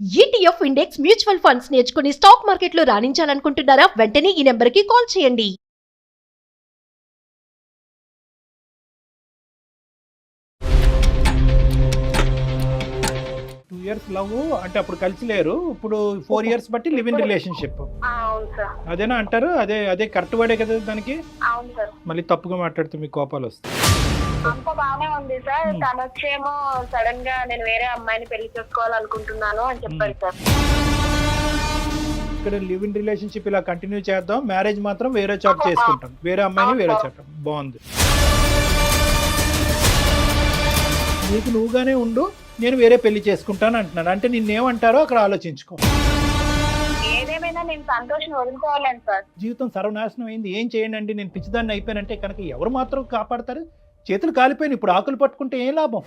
ETF index mutual funds నేర్చుకుని stock మార్కెట్లో రాణించాలనుకుంటున్నారా? వెంటనే ఈ నెంబర్కి కాల్ చేయండి. 2 ఇయర్స్ లవ్ అంటే అప్పుడు కలిసి లేరు. ఇప్పుడు 4 ఇయర్స్ బట్టి లివ్ ఇన్ రిలేషన్షిప్. అవును సార్. అదేనా అంటారు? అదే కరెక్ట్ వర్డే కదా దానికి? అవును సార్. మళ్ళీ తప్పుగా మాట్లాడితే మీకు కోపాలు వస్తాయి. అంత బాగానే ఉంది సార్. తను వచ్చేమో సడన్ గా నేను వేరే అమ్మాయిని పెళ్లి చేసుకోవాలనుకుంటున్నాను అని చెప్పారు సార్. ఇక్కడ లివ్ ఇన్ రిలేషన్షిప్ ఇలా కంటిన్యూ చేద్దాం, మ్యారేజ్ మాత్రం వేరే చోట చేసుకుంటాం, వేరే అమ్మాయిని వేరే చోట. బాగుంది. నీకు నువ్వుగానే ఉండు, నేను వేరే పెళ్లి చేసుకుంటాను అంటున్నాను. అంటే నిన్నేమంటారో అక్కడ ఆలోచించుకో. ఏదేమైనా నేను సంతోషం వదులుకోవాలని సార్. జీవితం సర్వనాశనం అయింది, ఏం చేయండి అండి, నేను పిచ్చిదాన్ని అయిపోయానంటే కనుక ఎవరు మాత్రం కాపాడతారు? చేతులు కాలిపోయిన ఇప్పుడు ఆకులు పట్టుకుంటే ఏం లాభం?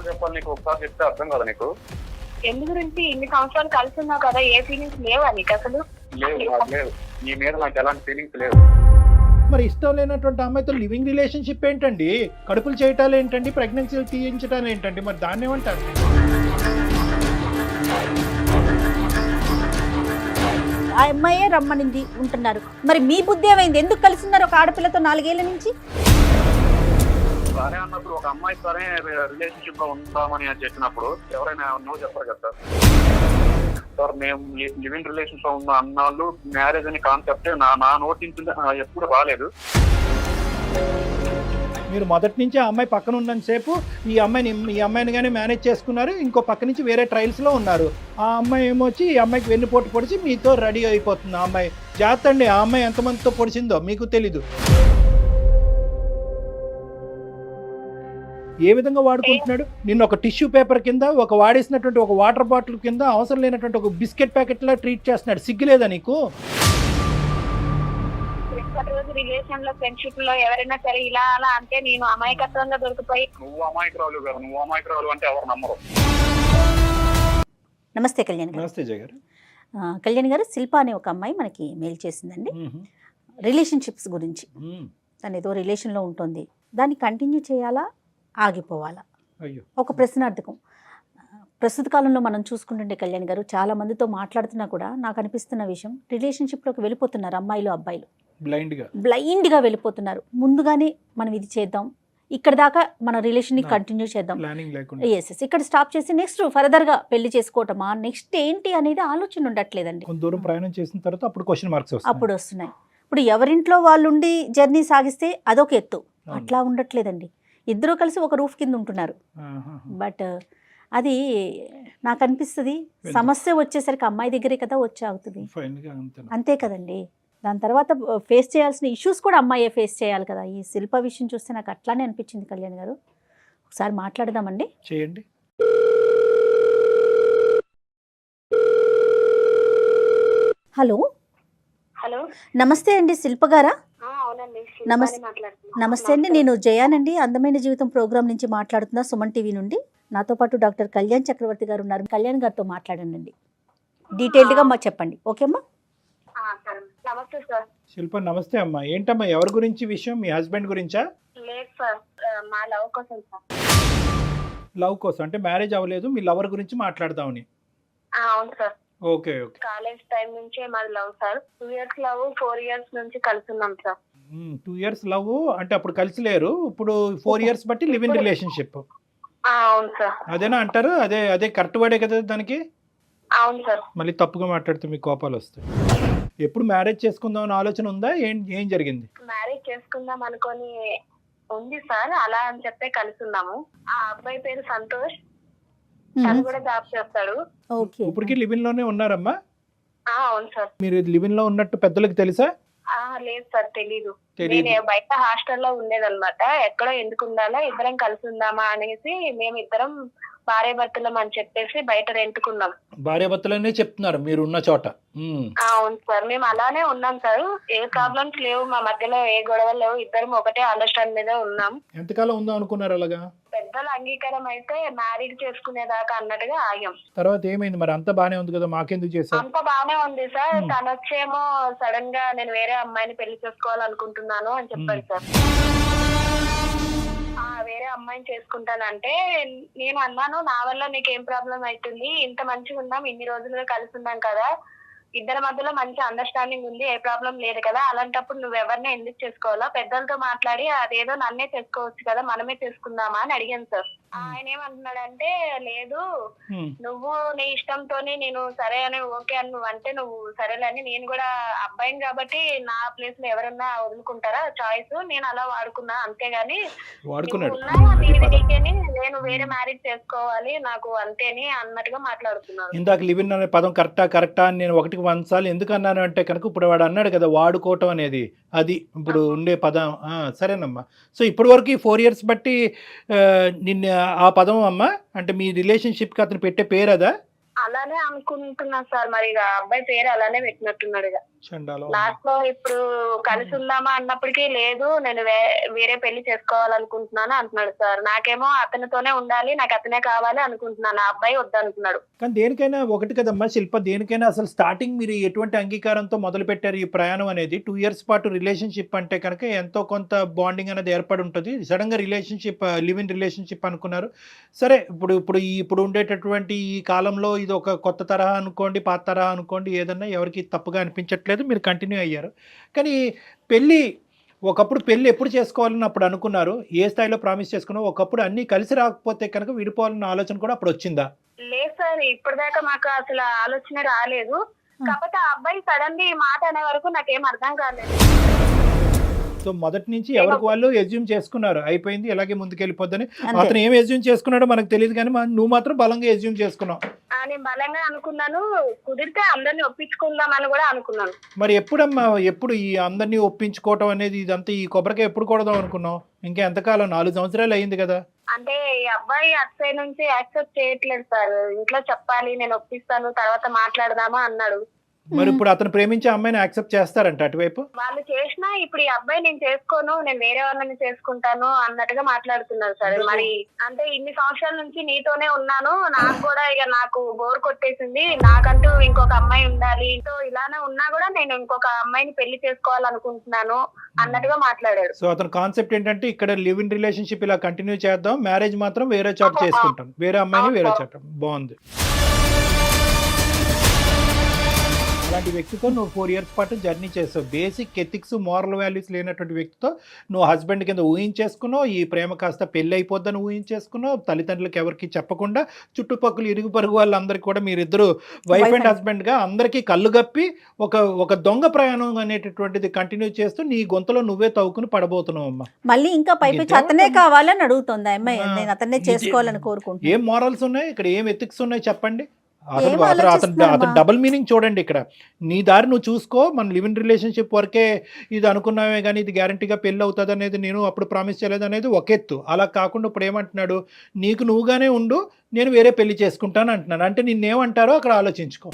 చెప్పాలి నీకు ఒకసారి చెప్తే అర్థం కదా నీకు? ఎందు గురించి ఇన్ని సంవత్సరాలు కలిసి ఉన్నావు కదా, ఏ ఫీలింగ్స్ లేవా నీకు అసలు? లేవు. నీ మీద నాకు ఎలాంటి ఫీలింగ్స్ లేవు. మరి ఇష్టం లేనటువంటి అమ్మాయితో లివింగ్ రిలేషన్షిప్ ఏంటండి? కడుపులు చేయటాలు ఏంటండి? ప్రెగ్నెన్సీలు తీయించడాలు ఏంటండి? మరి దాన్ని ఏమంటారు? ఆ అమ్మాయే రమ్మనింది ఉంటున్నారు. మరి మీ బుద్ధి ఏమైంది? ఎందుకు కలిసిన్నారు ఒక ఆడపిల్లతో 4 ఏళ్ల నుంచి? సరే అన్నప్పుడు ఒక అమ్మాయి సరే రిలేషన్షిప్ లో ఉంటామని అని చెప్పినప్పుడు ఎవరైనా నువ్వు చెప్పరు కదా సార్. మేము లివ్ ఇన్ రిలేషన్షిప్ లో ఉన్న అన్నాళ్ళు మ్యారేజ్ అనే కాన్సెప్ట్ నా నోటి నుంచి ఎప్పుడు రాలేదు. మీరు మొదటి నుంచి ఆ అమ్మాయి పక్కన ఉన్నంతసేపు ఈ అమ్మాయిని కానీ మేనేజ్ చేసుకున్నారు, ఇంకో పక్క నుంచి వేరే ట్రయల్స్లో ఉన్నారు. ఆ అమ్మాయి ఏమొచ్చి ఈ అమ్మాయికి వెన్నుపోటు పొడిచి మీతో రెడీ అయిపోతుంది. ఆ అమ్మాయి జాగ్రత్త అండి, ఆ అమ్మాయి ఎంతమందితో పొడిచిందో మీకు తెలీదు. ఏ విధంగా వాడుకుంటున్నాడు నిన్ను? ఒక టిష్యూ పేపర్ కింద, ఒక వాడేసినటువంటి ఒక వాటర్ బాటిల్ కింద, అవసరం లేనటువంటి ఒక బిస్కెట్ ప్యాకెట్ లా ట్రీట్ చేస్తున్నాడు. సిగ్గులేదా నీకు? రోజు రిలేషన్ లో ఫ్రెండ్షిప్ లో ఎవరైనా సరే ఇలా అలా అంటే నేను అమాయకత్వంగా దొరికిపోయి. నువ్వు అమాయకురాలు గారు, నువ్వు అమాయకురాలు అంటే ఎవరు నమ్మరు. నమస్తే కళ్యాణ్ గారు. నమస్తే జయ గారు. కళ్యాణ్ గారు, శిల్ప అనే ఒక అమ్మాయి మనకి మెయిల్ చేసిందండి. రిలేషన్షిప్స్ గురించి. తను ఏదో రిలేషన్లో ఉంటుంది, దాన్ని కంటిన్యూ చేయాలా, ఆగిపోవాలా? అయ్యో, ఒక ప్రశ్నార్థకం. ప్రస్తుత కాలంలో మనం చూసుకుంటుంటే కళ్యాణ్ గారు, చాలా మందితో మాట్లాడుతున్నా కూడా నాకు అనిపిస్తున్న విషయం, రిలేషన్షిప్లోకి వెళ్ళిపోతున్నారు అమ్మాయిలు అబ్బాయిలు, బ్లైండ్గా వెళ్ళిపోతున్నారు. ముందుగానే మనం ఇది చేద్దాం, ఇక్కడ దాకా మన రిలేషన్ని కంటిన్యూ చేద్దాం, ఎస్ ఇక్కడ స్టాప్ చేసి నెక్స్ట్ ఫర్దర్గా పెళ్లి చేసుకోవటమా, నెక్స్ట్ ఏంటి అనేది ఆలోచన ఉండట్లేదండి. దూరం ప్రయాణం చేసిన తర్వాత అప్పుడు క్వశ్చన్ మార్క్స్ అప్పుడు వస్తున్నాయి. ఇప్పుడు ఎవరింట్లో వాళ్ళు ఉండి జర్నీ సాగిస్తే అదొక ఎత్తు, అట్లా ఉండట్లేదండి. ఇద్దరు కలిసి ఒక రూఫ్ కింద ఉంటున్నారు. బట్ అది నాకు అనిపిస్తుంది, సమస్య వచ్చేసరికి అమ్మాయి దగ్గరే కదా వచ్చి అవుతుంది, అంతే కదండి. దాని తర్వాత ఫేస్ చేయాల్సిన ఇష్యూస్ కూడా అమ్మాయే ఫేస్ చేయాలి కదా. ఈ శిల్ప విషయం చూస్తే నాకు అట్లానే అనిపించింది కళ్యాణ్ గారు. ఒకసారి మాట్లాడదామండి. చేయండి. హలో. హలో, నమస్తే అండి, శిల్ప గారా? అవునండి. నమస్తే అండి, నేను జయానండి, అందమైన జీవితం ప్రోగ్రామ్ నుంచి మాట్లాడుతున్నా, సుమన్ టీవీ నుండి. నాతో పాటు డాక్టర్ కళ్యాణ్ చక్రవర్తి గారు ఉన్నారు. కళ్యాణ్ గారితో మాట్లాడండి, డీటెయిల్డ్గా మాకు చెప్పండి. ఓకేమ్మా? నమస్తే సార్. శిల్ప నమస్తే అమ్మా. ఏంటమ్మా, ఎవరి గురించి విషయం? మీ హస్బెండ్ గురించా? లేదు సార్, మా లవ్ కోసం సార్. లవ్ కోసం అంటే మ్యారేజ్ అవ్వలేదు, మీ లవర్ గురించి మాట్లాడదామని. అవును sir. Okay okay. College time నుంచే మాది love sir. 2 years love, 4 years నుంచి కలిసి ఉన్నాం సార్. 2 ఇయర్స్ లవ్ అంటే అప్పుడు కలిసి లేరు. ఇప్పుడు 4 ఇయర్స్ బట్టి లివ్ ఇన్ రిలేషన్షిప్. అవును సార్. అదేనా అంటారు? అదే కరెక్ట్ వర్డే కదా దానికి? అవును సార్. మళ్ళీ తప్పుగా మాట్లాడితే మీకు కోపాలు వస్తాయి. ఎప్పుడు మ్యారేజ్ చేసుకుందాం అని ఆలోచన ఉందా? ఏం జరిగింది? మ్యారేజ్ చేసుకుందాం అనుకొని ఉంది సార్. అలా అని చెప్పే కలిసి ఉన్నాము. ఆ అబ్బాయి పేరు సంతోష్, తను కూడా జాబ్ చేస్తాడు. ఇప్పటికీ లివ్ ఇన్ లోనే ఉన్నారమ్మా? అవును సార్. మీరు లివ్ ఇన్ లో ఉన్నట్టు పెద్దలకు తెలుసా? లేదు సార్, తెలీదు. నేను బయట హాస్టల్లో ఉండేదన్నమాట. ఎక్కడో ఎందుకు ఉండాలా, ఇద్దరం కలిసి ఉందామా అనేసి మేమిద్దరం భార్యాభర్తలం అని చెప్పేసి బయట రెంట్కున్నాం. భార్యాభర్తలనే చెప్తున్నారు మీరు ఉన్న చోట? అవును సార్, మేము అలానే ఉన్నాం సార్. ఏ ప్రాబ్లమ్స్ లేవు మా మధ్యలో, ఏ గొడవలు లేవు. ఇద్దరం ఒకటే అండర్స్టాండ్ మీద ఉన్నాం. ఎంతకాలం ఉందాం అనుకున్నారు అలాగా? పెద్దల అంగీకారం అయితే మ్యారీడ్ చేసుకునేదాకా అన్నట్టుగా ఆగాం. తర్వాత ఏమైంది మరి? అంత బానే ఉంది కదా, మాకెందుకు చేశారు? అంత బానే ఉంది సార్. తను వచ్చేమో సడన్ గా నేను వేరే అమ్మాయిని పెళ్లి చేసుకోవాలనుకుంటున్నాను అని చెప్పారు సార్. వేరే అమ్మాయిని చేసుకుంటానంటే నేను అన్నాను, నా వల్ల నీకేం ప్రాబ్లం అవుతుంది, ఇంత మంచిగా ఉన్నాం, ఇన్ని రోజులుగా కలిసి ఉన్నాం కదా, ఇద్దరి మధ్యలో మంచి అండర్స్టాండింగ్ ఉంది, ఏ ప్రాబ్లం లేదు కదా, అలాంటప్పుడు నువ్వు ఎవరిని ఎందుకు చేసుకోవాలా, పెద్దలతో మాట్లాడి అదేదో నన్నే చేసుకోవచ్చు కదా, మనమే చేసుకుందామా అని అడిగాను సార్. ఆయన ఏమంటున్నాడంటే, లేదు నువ్వు నీ ఇష్టంతోనే నేను సరే అని ఓకే అని నువ్వు అంటే నువ్వు సరేలేని, నేను కూడా అబ్బాయిని కాబట్టి నా ప్లేస్ లో ఎవరన్నా వదులుకుంటారా చాయిస్, నేను అలా వాడుకున్నా అంతేగాని నీకేని నేను వేరే మ్యారేజ్ చేసుకోవాలి నాకు అంతేని అన్నట్టుగా మాట్లాడుతున్నాను. ఇందాక లివిన్ అనే పదం కరెక్టా అని నేను 1 సార్లు ఎందుకు అన్నాను అంటే కనుక ఇప్పుడు వాడు అన్నాడు కదా వాడుకోవటం అనేది, అది ఇప్పుడు ఉండే పదం. సరేనమ్మా. సో ఇప్పటి వరకు ఈ 4 years బట్టి నిన్న ఆ పదం అమ్మా అంటే మీ రిలేషన్షిప్కి అతను పెట్టే పేరు అదా? అలానే అనుకుంటున్నా సార్, మరి ఇక అబ్బాయి పేరు అలానే పెట్టినట్టున్నాడు. ఇక లాస్ట్ లో ఇప్పుడు కలిసి ఉందామా అన్నప్పటికీ లేదు నేను వేరే పెళ్లి చేసుకోవాలనుకుంటున్నాను అంటున్నాడు సార్. నాకేమో అతనితోనే ఉండాలి, నాకు అతనే కావాలి అనుకుంటున్నాను, ఆ అబ్బాయి వద్దనుకున్నాడు. కానీ దేనికైనా ఒకటి కదమ్మా శిల్ప, దేనికైనా అసలు స్టార్టింగ్ మీరు ఎటువంటి అంగీకారంతో మొదలు పెట్టారు ఈ ప్రయాణం అనేది? 2 years పాటు రిలేషన్షిప్ అంటే కనుక ఎంతో కొంత బాండింగ్ అనేది ఏర్పడి ఉంటుంది. సడన్ గా రిలేషన్షిప్ లివ్ ఇన్ రిలేషన్షిప్ అనుకున్నారు. సరే ఇప్పుడు ఉండేటటువంటి ఈ కాలంలో ఇది ఒక కొత్త తరహా అనుకోండి, పాత తరహా అనుకోండి, ఏదన్నా ఎవరికి తప్పుగా అనిపించట్లేదు, మీరు కంటిన్యూ అయ్యారు. కానీ ఒకప్పుడు పెళ్ళి ఎప్పుడు చేసుకోవాలని అప్పుడు అనుకున్నారు, ఏ స్థాయిలో ప్రామిస్ చేసుకున్నావు? ఒకప్పుడు అన్ని కలిసి రాకపోతే కనుక విడిపోవాలన్న ఆలోచన కూడా అప్పుడు వచ్చిందా? లేదు సార్, ఇప్పటిదాకా మాకు అసలు ఆలోచన రాలేదు. కాకపోతే ఆ అబ్బాయి సడన్ గా ఈ మాట అనే వరకు నాకేం అర్థం కాలేదు. సో మొదటి నుంచి ఎవరికి వాళ్ళు ఎజ్యూమ్ చేసుకున్నారు, అయిపోయింది ఇలాగే ముందుకెళ్ళిపోద్దని. అతను ఏం ఎజ్యూమ్ చేసుకున్నాడో మనకు తెలియదు, కానీ నువ్వు మాత్రం బలంగా ఎజ్యూమ్ చేసుకున్నావు. నేను బలంగా అనుకున్నాను, కుదిరితే అందరినీ ఒప్పించుకుందామని కూడా అనుకున్నాను. మరి ఎప్పుడు ఈ అందరినీ ఒప్పించుకోవటం అనేది ఇదంతా ఈ కొబ్బరికాయ ఎప్పుడు కొడదాం అనుకున్నావు? ఇంకా ఎంతకాలం? 4 సంవత్సరాలు అయింది కదా. అంటే ఈ అబ్బాయి అటు నుంచి యాక్సెప్ట్ చేయట్లేదు సార్. ఇంట్లో చెప్పాలి, నేను ఒప్పిస్తాను, తర్వాత మాట్లాడదామా అన్నాడు. మరి ఇప్పుడు అతను ప్రేమించే అమ్మాయిని యాక్సెప్ట్ చేస్తారంట అటువైపు? వాళ్ళు చేసినా ఇప్పుడు ఈ అబ్బాయి నేను చేసుకోను, నేను వేరే వాళ్ళని చేసుకుంటాను అన్నట్టుగా మాట్లాడుతున్నారు సార్. మరి అంటే ఇన్ని సంవత్సరాల నుంచి నీతోనే ఉన్నాను, నాకు కూడా ఇక నాకు బోర్ కొట్టేసింది, నాకంటూ ఇంకొక అమ్మాయి ఉండాలి, ఇలానే ఉన్నా కూడా నేను ఇంకొక అమ్మాయిని పెళ్లి చేసుకోవాలనుకుంటున్నాను అన్నట్టుగా మాట్లాడాడు. సో అతని కాన్సెప్ట్ ఏంటంటే ఇక్కడ లివ్ ఇన్ రిలేషన్షిప్ ఇలా కంటిన్యూ చేద్దాం, మ్యారేజ్ మాత్రం వేరే చోట చేసుకుంటాం, వేరే అమ్మాయిని వేరే చోట. బాగుంది. అలాంటి వ్యక్తితో నువ్వు 4 years పాటు జర్నీ చేసావు. బేసిక్ ఎథిక్స్ మారల్ వాల్యూస్ లేనటువంటి వ్యక్తితో నువ్వు హస్బెండ్ కింద ఊహించేసుకున్నావు, ఈ ప్రేమ కాస్త పెళ్ళి అయిపోద్దని ఊహించేసుకున్నావు, తల్లిదండ్రులకు ఎవరికి చెప్పకుండా చుట్టుపక్కల ఇరుగు పరుగు వాళ్ళందరికీ కూడా మీరిద్దరు వైఫ్ అండ్ హస్బెండ్గా అందరికీ కళ్ళు గప్పి ఒక దొంగ ప్రయాణం అనేటటువంటిది కంటిన్యూ చేస్తూ నీ గొంతులో నువ్వే తవ్వుకుని పడబోతున్నావు అమ్మా. మళ్ళీ ఇంకా పైపించి అతనే కావాలని అడుగుతుంది అమ్మాయి, నేను అతనే చేసుకోవాలని కోరుకుంటున్నాను. ఏం మారల్స్ ఉన్నాయి ఇక్కడ, ఏం ఎథిక్స్ ఉన్నాయి చెప్పండి? అతను డబుల్ మీనింగ్ చూడండి ఇక్కడ. నీ దారి నువ్వు చూసుకో, మన లివ్ ఇన్ రిలేషన్షిప్ వరకే ఇది అనుకున్నామే కానీ ఇది గ్యారంటీగా పెళ్ళి అవుతుంది అనేది నేను అప్పుడు ప్రామిస్ చేయలేదు అనేది ఒక ఎత్తు. అలా కాకుండా ఇప్పుడు ఏమంటున్నాడు, నీకు నువ్వుగానే ఉండు, నేను వేరే పెళ్లి చేసుకుంటాను అంటున్నాను. అంటే నిన్నేమంటారో అక్కడ ఆలోచించుకో.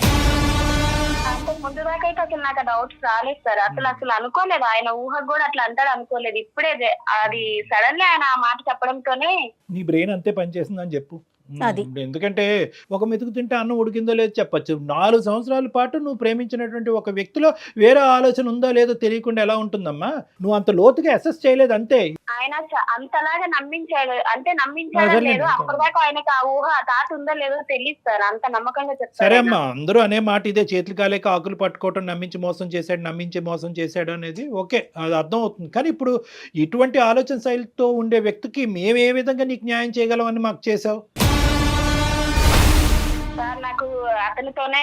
ముందు దాకా అయితే అసలు నాకు డౌట్స్ రాలేదు సార్, అసలు అనుకోలేదు, ఆయన ఊహకు కూడా అట్లా అంటాడు అనుకోలేదు. ఇప్పుడే అది సడన్లీ ఆయన ఆ మాట చెప్పడంతోనే నీ బ్రెయిన్ అంతే పనిచేస్తుందని చెప్పు. ఎందుకంటే ఒక మెతుకు తింటే అన్నం ఉడికిందో లేదో చెప్పచ్చు. 4 సంవత్సరాల పాటు నువ్వు ప్రేమించినటువంటి ఒక వ్యక్తిలో వేరే ఆలోచన ఉందో లేదో తెలియకుండా ఎలా ఉంటుందమ్మా? నువ్వు అంత లోతుగా అసెస్ చేయలేదు అంతే. ఆయన అంతలాగా నమ్మించాడు, అంటే నమ్మించాడు లేదు, అప్పటిదాకా ఆయనకు ఆ ఊహ తాత ఉందో లేదో తెలియదు సార్, అంత నమ్మకంగా చెప్తారు. సరే అమ్మా, అందరూ అనే మాట ఇదే, చేతులు కాలేక ఆకులు పట్టుకోవటం, నమ్మించి మోసం చేశాడు అనేది ఓకే, అది అర్థం అవుతుంది. కానీ ఇప్పుడు ఇటువంటి ఆలోచన శైలితో ఉండే వ్యక్తికి మేము ఏ విధంగా నీకు న్యాయం చేయగలం అని మాకు చేసావు సార్? నాకు అతనితోనే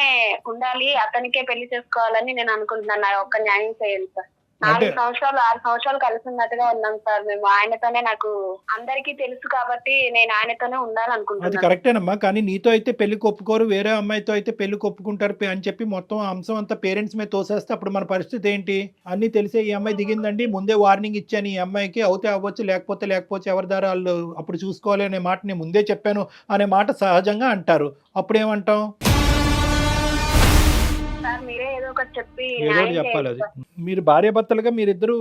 ఉండాలి, అతనికే పెళ్లి చేసుకోవాలని నేను అనుకుంటున్నాను. నాకు ఒక్క న్యాయం చేయండి సార్. 4 సంవత్సరాలు 6 సంవత్సరాలు కలిసి ఉన్నట్టుగా ఉన్నాం సార్ మేము. ఆయనతోనే నాకు అందరికీ తెలుసు కాబట్టి నేను ఆయనతోనే ఉండాలనుకుంటున్నాను. అది కరెక్టేనమ్మా, కానీ నీతో అయితే పెళ్లికి ఒప్పుకోరు, వేరే అమ్మాయితో అయితే పెళ్లికి ఒప్పుకుంటారు అని చెప్పి మొత్తం అంశం అంతా పేరెంట్స్ మీద తోసేస్తే అప్పుడు మన పరిస్థితి ఏంటి? అన్ని తెలిసే ఈ అమ్మాయి దిగిందండి, ముందే వార్నింగ్ ఇచ్చాను ఈ అమ్మాయికి, అవుతే అవ్వచ్చు లేకపోతే ఎవరి దారి వాళ్ళు అప్పుడు చూసుకోవాలి అనే మాట నేను ముందే చెప్పాను అనే మాట సహజంగా అంటారు. అప్పుడేమంటాం? మీరే ఏదో ఒకటి చెప్పి చెప్పాలి. అది మీరు భార్యాభర్తలుగా మీరిద్దరు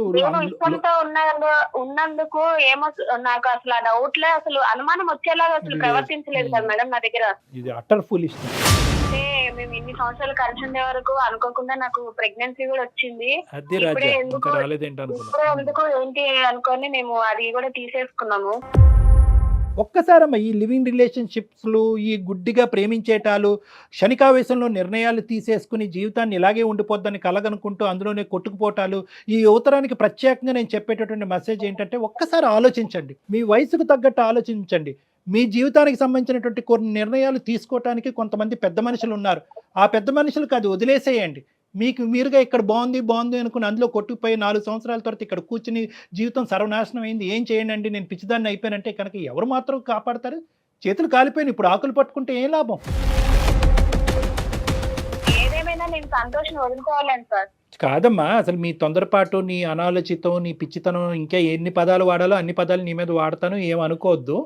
ఉన్నందుకు ఏమో నాకు అసలు ఆ డౌట్లే, అసలు అనుమానం వచ్చేలాగా అసలు ప్రవర్తించలేదు కదా మేడం నా దగ్గర. ఇది అటర్ ఫూలిష్నెస్. అంటే మేము ఇన్ని సంవత్సరాలు కలిసి ఉండే వరకు అనుకోకుండా నాకు ప్రెగ్నెన్సీ కూడా వచ్చింది. ఎందుకు ఏంటి అనుకొని మేము అది కూడా తీసేసుకున్నాము. ఒక్కసారమ్మా ఈ లివింగ్ రిలేషన్షిప్స్లు, ఈ గుడ్డిగా ప్రేమించేటాలు, క్షణికావేశంలో నిర్ణయాలు తీసేసుకుని జీవితాన్ని ఇలాగే ఉండిపోద్దని కలగనుకుంటూ అందులోనే కొట్టుకుపోవటాలు, ఈ యువతరానికి ప్రత్యేకంగా నేను చెప్పేటటువంటి మెసేజ్ ఏంటంటే ఒక్కసారి ఆలోచించండి, మీ వయసుకు తగ్గట్టు ఆలోచించండి. మీ జీవితానికి సంబంధించినటువంటి కొన్ని నిర్ణయాలు తీసుకోవటానికి కొంతమంది పెద్ద మనుషులు ఉన్నారు. ఆ పెద్ద మనుషులకు అది వదిలేసేయండి. మీకు మీరుగా ఇక్కడ బాగుంది అనుకుని అందులో కొట్టుకుపోయి 4 సంవత్సరాల తర్వాత ఇక్కడ కూర్చుని జీవితం సర్వనాశనం అయింది, ఏం చేయండి, నేను పిచ్చిదాన్ని అయిపోయానంటే కనుక ఎవరు మాత్రం కాపాడతారు? చేతులు కాలిపోయిన ఇప్పుడు ఆకులు పట్టుకుంటే ఏం లాభం? ఏదేమైనా నేను సంతోషం వదులుకోవాలని సార్. కాదమ్మా, అసలు మీ తొందరపాటు, నీ అనాలోచితం, నీ పిచ్చితనం, ఇంకా ఎన్ని పదాలు వాడాలో అన్ని పదాలు నీ మీద వాడతాను, ఏమనుకోవద్దు.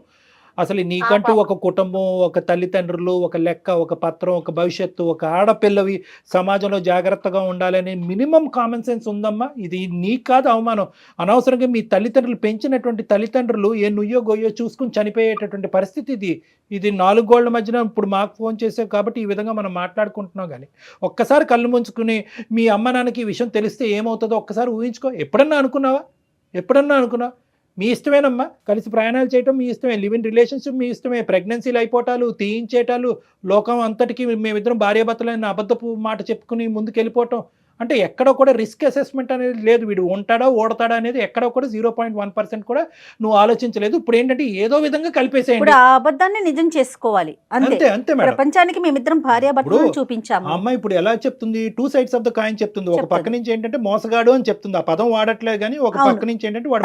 అసలు నీకంటూ ఒక కుటుంబం, ఒక తల్లిదండ్రులు, ఒక లెక్క, ఒక పత్రం, ఒక భవిష్యత్తు, ఒక ఆడపిల్లవి సమాజంలో జాగ్రత్తగా ఉండాలనే మినిమం కామన్ సెన్స్ ఉందమ్మా. ఇది నీకు కాదు అవమానం. అనవసరంగా మీ తల్లిదండ్రులు పెంచినటువంటి తల్లిదండ్రులు ఏ నుయ్యో గొయ్యో చూసుకుని చనిపోయేటటువంటి పరిస్థితి ఇది. ఇది 4 గోళ్ల మధ్యన ఇప్పుడు మాకు ఫోన్ చేసావు కాబట్టి ఈ విధంగా మనం మాట్లాడుకుంటున్నాం. కానీ ఒక్కసారి కళ్ళు ముంచుకుని మీ అమ్మ నాన్నకి ఈ విషయం తెలిస్తే ఏమవుతుందో ఒక్కసారి ఊహించుకో. ఎప్పుడన్నా అనుకున్నావా? మీ ఇష్టమేనమ్మా, కలిసి ప్రయాణాలు చేయటం మీ ఇష్టమే, లివ్ ఇన్ రిలేషన్షిప్ మీ ఇష్టమే, ప్రెగ్నెన్సీలు అయిపోవటాలు, తీయించేటాలు, లోకం అంతటికి మేమిద్దరం భార్యాభర్తలైన అబద్ధపు మాట చెప్పుకుని ముందుకు వెళ్ళిపోవటం అంటే ఎక్కడో కూడా రిస్క్ అసెస్మెంట్ అనేది లేదు. వీడు ఉంటాడా ఓడతాడా అనేది ఎక్కడో కూడా 0.1% కూడా నువ్వు ఆలోచించలేదు. ఇప్పుడు ఏంటంటే ఏదో విధంగా కలిపేసేయండి. ఆ అబద్ధాన్ని నిజం చేసుకోవాలి అంతే. ప్రపంచానికి మేమిద్దరం భార్యాభర్తలను చూపించాము. అమ్మాయి ఇప్పుడు ఎలా చెప్తుంది, 2 sides ఆఫ్ ద కాయిన్ చెప్తుంది. ఒక పక్క నుంచి ఏంటంటే మోసగాడు అని చెప్తుంది, ఆ పదం వాడట్లేదు కానీ ఒక పక్క నుంచి ఏంటంటే వాడు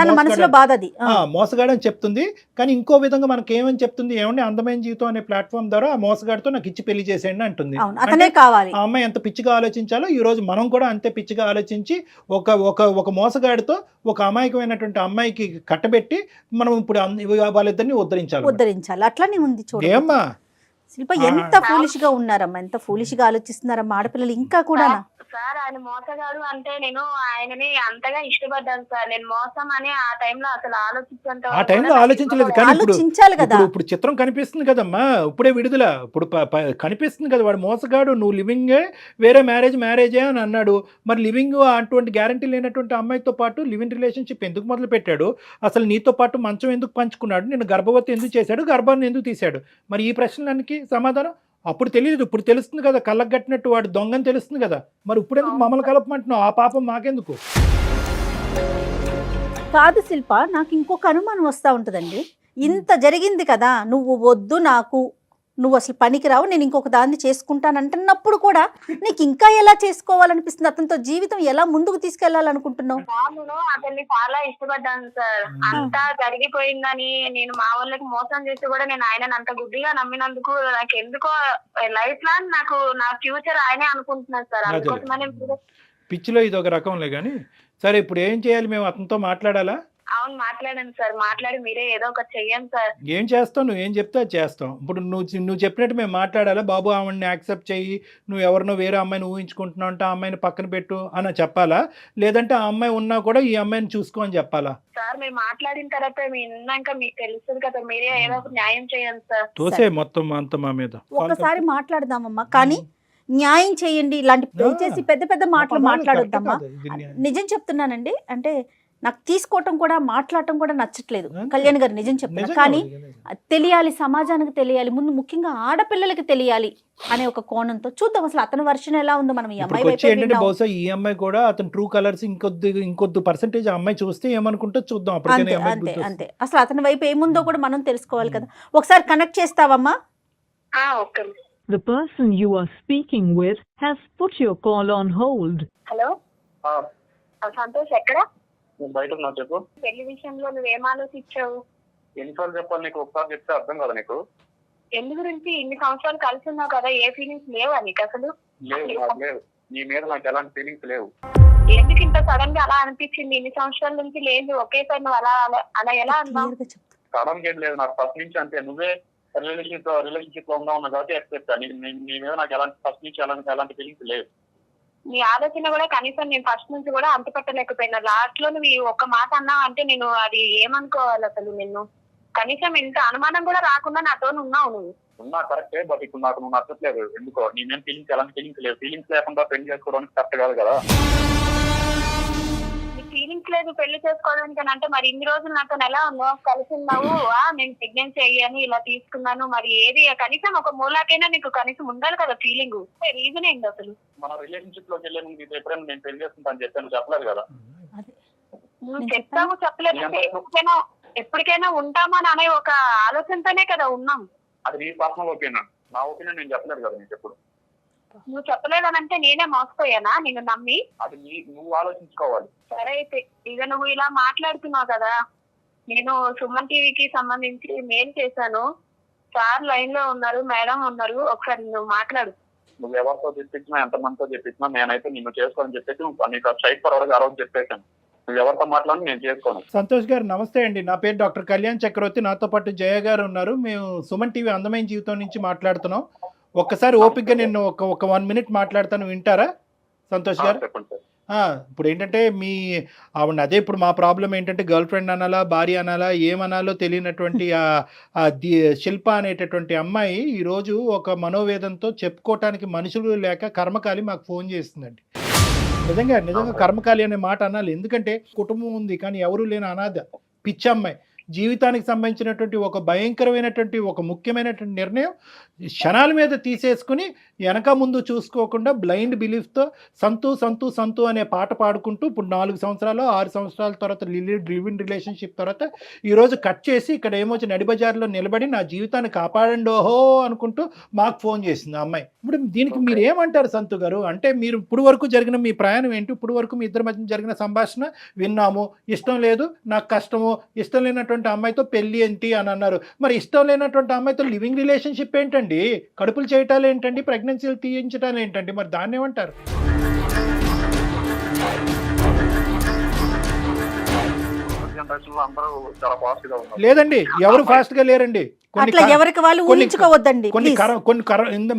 మోసగాడు అని చెప్తుంది. కానీ ఇంకో విధంగా మనకి ఏమని చెప్తుంది, ఏమంటే అందమైన జీవితం అనే ప్లాట్ఫామ్ ద్వారా ఆ మోసగాడితో నాకు ఇచ్చి పెళ్లి చేసేయండి అంటుంది. అతనే కావాలి. ఆ అమ్మాయి ఎంత పిచ్చిగా ఆలోచించాలో ఈ రోజు మనం కూడా అంతే పిచ్చిగా ఆలోచించి ఒక మోసగాడితో ఒక అమాయకమైనటువంటి అమ్మాయికి కట్టబెట్టి మనం ఇప్పుడు వాళ్ళిద్దరిని ఉద్ధరించాలి. అట్లానే ఉంది చూడండి. ఏమ్మా శిల్ప, ఎంత ఫూలిష్ గా ఉన్నారమ్మా, ఎంత ఫూలిష్ గా ఆలోచిస్తున్నారమ్మా ఆడపిల్లలు ఇంకా కూడా. సార్ ఆయన మోసగాడు అంటే నేను ఆయనని అంతగా ఇష్టపడ్డాను సార్. నేను మోసం అని ఆ టైంలో అసలు ఆలోచించలేదు. కానీ ఇప్పుడు చిత్రం కనిపిస్తుంది కదమ్మా, ఇప్పుడే విడుదల, ఇప్పుడు కనిపిస్తుంది కదా వాడు మోసగాడు, నువ్వు లివింగే వేరే మ్యారేజే అని అన్నాడు. మరి లివింగ్ అటువంటి గ్యారంటీ లేనటువంటి అమ్మాయితో పాటు లివ్ ఇన్ రిలేషన్షిప్ ఎందుకు మొదలు పెట్టాడు? అసలు నీతో పాటు మంచం ఎందుకు పంచుకున్నాడు? నేను గర్భవతి ఎందుకు చేశాడు? గర్భాన్ని ఎందుకు తీశాడు? మరి ఈ ప్రశ్నలకి సమాధానం అప్పుడు తెలియదు, ఇప్పుడు తెలుస్తుంది కదా. కళ్ళకు కట్టినట్టు వాడు దొంగని తెలుస్తుంది కదా. మరి ఇప్పుడు ఎందుకు మమ్మల్ని కలపమంటున్నావు? ఆ పాపం మాకెందుకు? కాదు శిల్ప, నాకు ఇంకొక అనుమానం వస్తూ ఉంటుందండి. ఇంత జరిగింది కదా, నువ్వు వద్దు, నువ్వు అసలు పనికిరావు, నేను ఇంకొక దాన్ని చేసుకుంటానంటున్నప్పుడు కూడా నీకు ఇంకా ఎలా చేసుకోవాలనిపిస్తుంది? అతనితో జీవితం ఎలా ముందుకు తీసుకెళ్లాలనుకుంటున్నావు? నేను అతన్ని చాలా ఇష్టపడ్డాను సార్. అంతా జరిగిపోయిందని నేను మా వాళ్ళకి మోసం చేసి కూడా నేను ఆయనను అంత గుడ్డిగా నమ్మినందుకు నాకు ఎందుకో లైఫ్ లాంగ్ నా ఫ్యూచర్ ఆయనే అనుకుంటున్నాను సార్. అందుకోసమనే పిచ్చిలో ఇది ఒక రకంలే. కానీ సరే, ఇప్పుడు ఏం చేయాలి? మేము అతనితో మాట్లాడాలా? అవును, మాట్లాడండి సార్. మాట్లాడి మీరే ఏదో ఒకటి చెయ్యండి సార్. ఏం చేస్తావు? నువ్వు ఏం చెప్తే అది చేస్తాం. ఇప్పుడు నువ్వు చెప్పినట్టు మేము మాట్లాడాలా? బాబు ఆమెని యాక్సెప్ట్ చెయ్యి, నువ్వు ఎవరినో వేరే అమ్మాయిని ఊహించుకుంటున్నావు అంటే ఆ అమ్మాయిని పక్కన పెట్టు అని చెప్పాలా? లేదంటే ఆ అమ్మాయి ఉన్నా కూడా ఈ అమ్మాయిని చూసుకో అని చెప్పాలా? సార్ మీరు మాట్లాడిన తర్వాత విన్నాక మీకు తెలుస్తుంది కదా, మీరే ఏదో ఒక న్యాయం చేయండి సార్. తోసే మొత్తం అంత మా మీద. ఒకసారి మాట్లాడదామమ్మా, కానీ న్యాయం చేయండి. ఇలాంటి దయచేసి పెద్ద పెద్ద మాటలు మాట్లాడొద్దమ్మా. నిజం చెప్తున్నానండి, అంటే నాకు తీసుకోవటం కూడా మాట్లాడటం కూడా నచ్చట్లేదు కళ్యాణ్ గారు, నిజం చెప్తున్నా. కానీ తెలియాలి, సమాజానికి తెలియాలి, ముందు ముఖ్యంగా ఆడపిల్లలకి తెలియాలి అనే ఒక కోణంతో చూద్దాం అసలు అతని వర్షన్ ఎలా ఉందో. మనం ఈ అమ్మాయి బహుశా ఈ అమ్మాయి కూడా అతను ట్రూ కలర్స్ ఇంకొద్ది పర్సెంటేజ్ అమ్మాయి చూస్తే ఏమనుకుంటో చూద్దాం. అంతే, అసలు అతని వైపు ఏముందో కూడా మనం తెలుసుకోవాలి కదా. ఒకసారి కనెక్ట్ చేస్తావమ్మా? Okay. The person you are speaking with has put your call on hold. Hello Santosh, ఎక్కడ? బయట ఉన్నా. చెప్పు. పెళ్లి విషయంలో నువ్వేం ఆలోచించావు? ఎన్నిసార్లు చెప్పాలి నీకు? ఒకసారి చెప్తే అర్థం కదా నీకు? ఎందు గురించి? ఇన్ని సంవత్సరాలు కలిసి ఉన్నావు కదా, ఏ ఫీలింగ్స్ లేవా నీకు అసలు? లేవు. నీ మీద నాకు ఎలాంటి ఫీలింగ్స్ లేవు. ఎందుకు ఇంత సడన్ గా అలా అనిపించింది? ఇన్ని సంవత్సరాల నుంచి లేదు, ఒకేసారి నువ్వు అలా ఎలా అన్నావు? సడన్ గా ఏం లేదు, నాకు ఫస్ట్ నుంచి అంతే. నువ్వే రిలేషన్షిప్ లో ఉన్నావు కాబట్టి ఎక్స్పెక్ట్. నీ మీద నాకు ఫస్ట్ నుంచి ఎలాంటి ఫీలింగ్స్ లేవు. నీ ఆలోచన కూడా కనీసం నేను ఫస్ట్ నుంచి కూడా అంత పెట్టలేకపోయినా. లాస్ట్ లో నువ్వు ఒక మాట అన్నావు అంటే నేను అది ఏమనుకోవాలి అసలు? నిన్ను కనీసం ఇంత అనుమానం కూడా రాకుండా నాతో ఉన్నావు. నువ్వు ఉన్నా కరెక్టే, బట్ ఇప్పుడు నాకు నువ్వు నచ్చట్లేదు. ఎందుకో నీ మీద ఫీలింగ్స్ ఎలాంటి ఫీలింగ్స్ లేవు. ఫీలింగ్స్ లేకుండా పెళ్లి చేసుకోవడానికి కరెక్ట్ కాదు కదా. నీకు ఫీలింగ్స్ లేదు పెళ్లి చేసుకోవడానికి అని అంటే మరి ఇన్ని రోజులు నాతో ఎలా ఉన్నావు, కలిసి ఉన్నావు, నేను ప్రెగ్నెన్సీ అయ్యాను ఇలా తీసుకున్నాను, మరి ఏది కనీసం ఒక మూలాకైనా నీకు కనీసం ఉండాలి కదా ఫీలింగ్. రీజన్ ఏంటి అసలు? మన రిలేషన్షిప్ లోకి వెళ్ళే ముందు ఎప్పుడైనా నేను పెళ్లి చేసుకుంటాను చెప్పాను చెప్పలేదు కదా. నువ్వు చెప్తావు చెప్పలేదు అంటే ఎప్పటికైనా ఉంటామని అనే ఒక ఆలోచనతోనే కదా ఉన్నాం. అది నీ పర్సనల్ ఒపీనియన్, నా ఒపీనియన్ నేను చెప్పలేదు కదా నీకు ఎప్పుడు. నువ్వు చెప్పలేదనంటే నేనే మోసపోయానా నిన్ను నమ్మి? అది నువ్వు ఆలోచించుకోవాలి. సరే అయితే ఇక నువ్వు ఇలా మాట్లాడుతున్నావు కదా, నేను సుమన్ టీవీకి సంబంధించి మెయిల్ చేశాను, సార్ లైన్ లో ఉన్నారు, మేడం ఉన్నారు, ఒకసారి నువ్వు మాట్లాడు. నువ్వు ఎవరితో చెప్పించినా ఎంత మందితో చెప్పించినా నేనైతే నిన్ను చేసుకోవాలని చెప్పేసి నీకు స్ట్రైట్ ఫార్వర్డ్ ఆ రోజు చెప్పేశాను. నువ్వు ఎవరితో మాట్లాడి నేను చేసుకోను. సంతోష్ గారు నమస్తే అండి. నా పేరు డాక్టర్ కళ్యాణ్ చక్రవర్తి, నాతో పాటు జయ గారు ఉన్నారు. మేము సుమన్ టీవీ అందమైన జీవితం నుంచి మాట్లాడుతున్నాం. ఒక్కసారి ఓపిక్గా నేను ఒక 1 minute మాట్లాడతాను, వింటారా సంతోష్ గారు? చెప్పండి సార్. ఇప్పుడు ఏంటంటే మీ ఆవిడ అదే ఇప్పుడు మా ప్రాబ్లం ఏంటంటే గర్ల్ ఫ్రెండ్ అనాలా భార్య అనాలా ఏమనాలో తెలియనటువంటి శిల్ప అనేటటువంటి అమ్మాయి ఈరోజు ఒక మనోవేదంతో చెప్పుకోవటానికి మనుషులు లేక కర్మకాలి మాకు ఫోన్ చేస్తుందండి. నిజంగా కర్మకాలి అనే మాట అనాలి, ఎందుకంటే కుటుంబం ఉంది కానీ ఎవరు లేని అనాథ పిచ్చి అమ్మాయి. జీవితానికి సంబంధించినటువంటి ఒక భయంకరమైనటువంటి ఒక ముఖ్యమైనటువంటి నిర్ణయం క్షణాల మీద తీసేసుకుని వెనక ముందు చూసుకోకుండా బ్లైండ్ బిలీఫ్తో సంతు సంతు సంతు అనే పాట పాడుకుంటూ ఇప్పుడు 4 సంవత్సరాలు 6 సంవత్సరాల తర్వాత లివింగ్ రిలేషన్షిప్ తర్వాత ఈరోజు కట్ చేసి ఇక్కడ ఏమొచ్చి నడిబజార్లో నిలబడి నా జీవితాన్ని కాపాడండి ఓహో అనుకుంటూ మాకు ఫోన్ చేసింది ఆ అమ్మాయి. ఇప్పుడు దీనికి మీరు ఏమంటారు సంతు గారు? అంటే మీరు ఇప్పుడు వరకు జరిగిన మీ ప్రయాణం ఏంటి? ఇప్పుడు వరకు మీ ఇద్దరి మధ్య జరిగిన సంభాషణ విన్నాము, ఇష్టం లేదు నాకు కష్టము, ఇష్టం లేనటువంటి అమ్మాయితో పెళ్లి ఏంటి అని అన్నారు. మరి ఇష్టం లేనటువంటి అమ్మాయితో లివింగ్ రిలేషన్షిప్ ఏంటండి? కడుపులు చేయటాలు ఏంటండి? ప్రెగ్నెన్సీలు తీయించటాలు ఏంటండి? మరి దాన్ని ఏమంటారు? అందరూ చాలా ఫాస్ట్ గా ఉన్నారు. లేదండి, ఎవరు ఫాస్ట్ గా లేరండి. అట్లా ఎవరికి వాళ్ళు ఊహించుకోవద్దండి.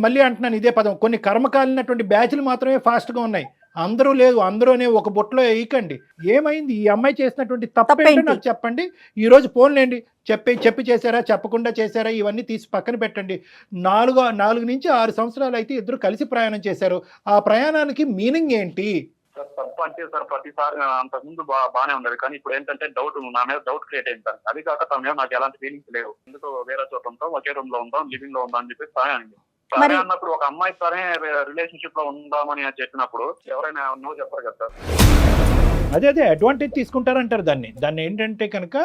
మళ్ళీ అంటున్నాను ఇదే పదం, కొన్ని కర్మకాలినటువంటి బ్యాచ్లు మాత్రమే ఫాస్ట్ గా ఉన్నాయి, అందరూ లేదు. అందరూ అనే ఒక బుట్టలో వేయకండి. ఏమైంది ఈ అమ్మాయి చేసినటువంటి తప్పేంటో నాకు చెప్పండి. ఈ రోజు ఫోన్లేండి చెప్పి చేశారా చెప్పకుండా చేశారా ఇవన్నీ తీసి పక్కన పెట్టండి. 4 నుంచి 6 సంవత్సరాలు అయితే ఇద్దరు కలిసి ప్రయాణం చేశారు. ఆ ప్రయాణానికి మీనింగ్ ఏంటి? తప్పు అంటే సార్ ప్రతిసారి అంతకుముందు బాగానే ఉండదు, కానీ ఇప్పుడు ఏంటంటే డౌట్, నా మీద డౌట్ క్రియేట్ అయింది సార్. అది కాక తన మీద నాకు ఎలాంటి ఫీలింగ్స్ లేవు. ఎందుకు వేరే చోట ఉంటాం, ఒకే రూమ్ లో ఉంటాం, లివింగ్ లో ఉంటాం అని చెప్పి సరే అండి. సరే అన్నప్పుడు ఒక అమ్మాయి సరే రిలేషన్షిప్ లో ఉందామని చెప్పినప్పుడు ఎవరైనా నో చెప్పరు కదా సార్. అదే అడ్వాంటేజ్ తీసుకుంటారంటారు దాన్ని ఏంటంటే కనుక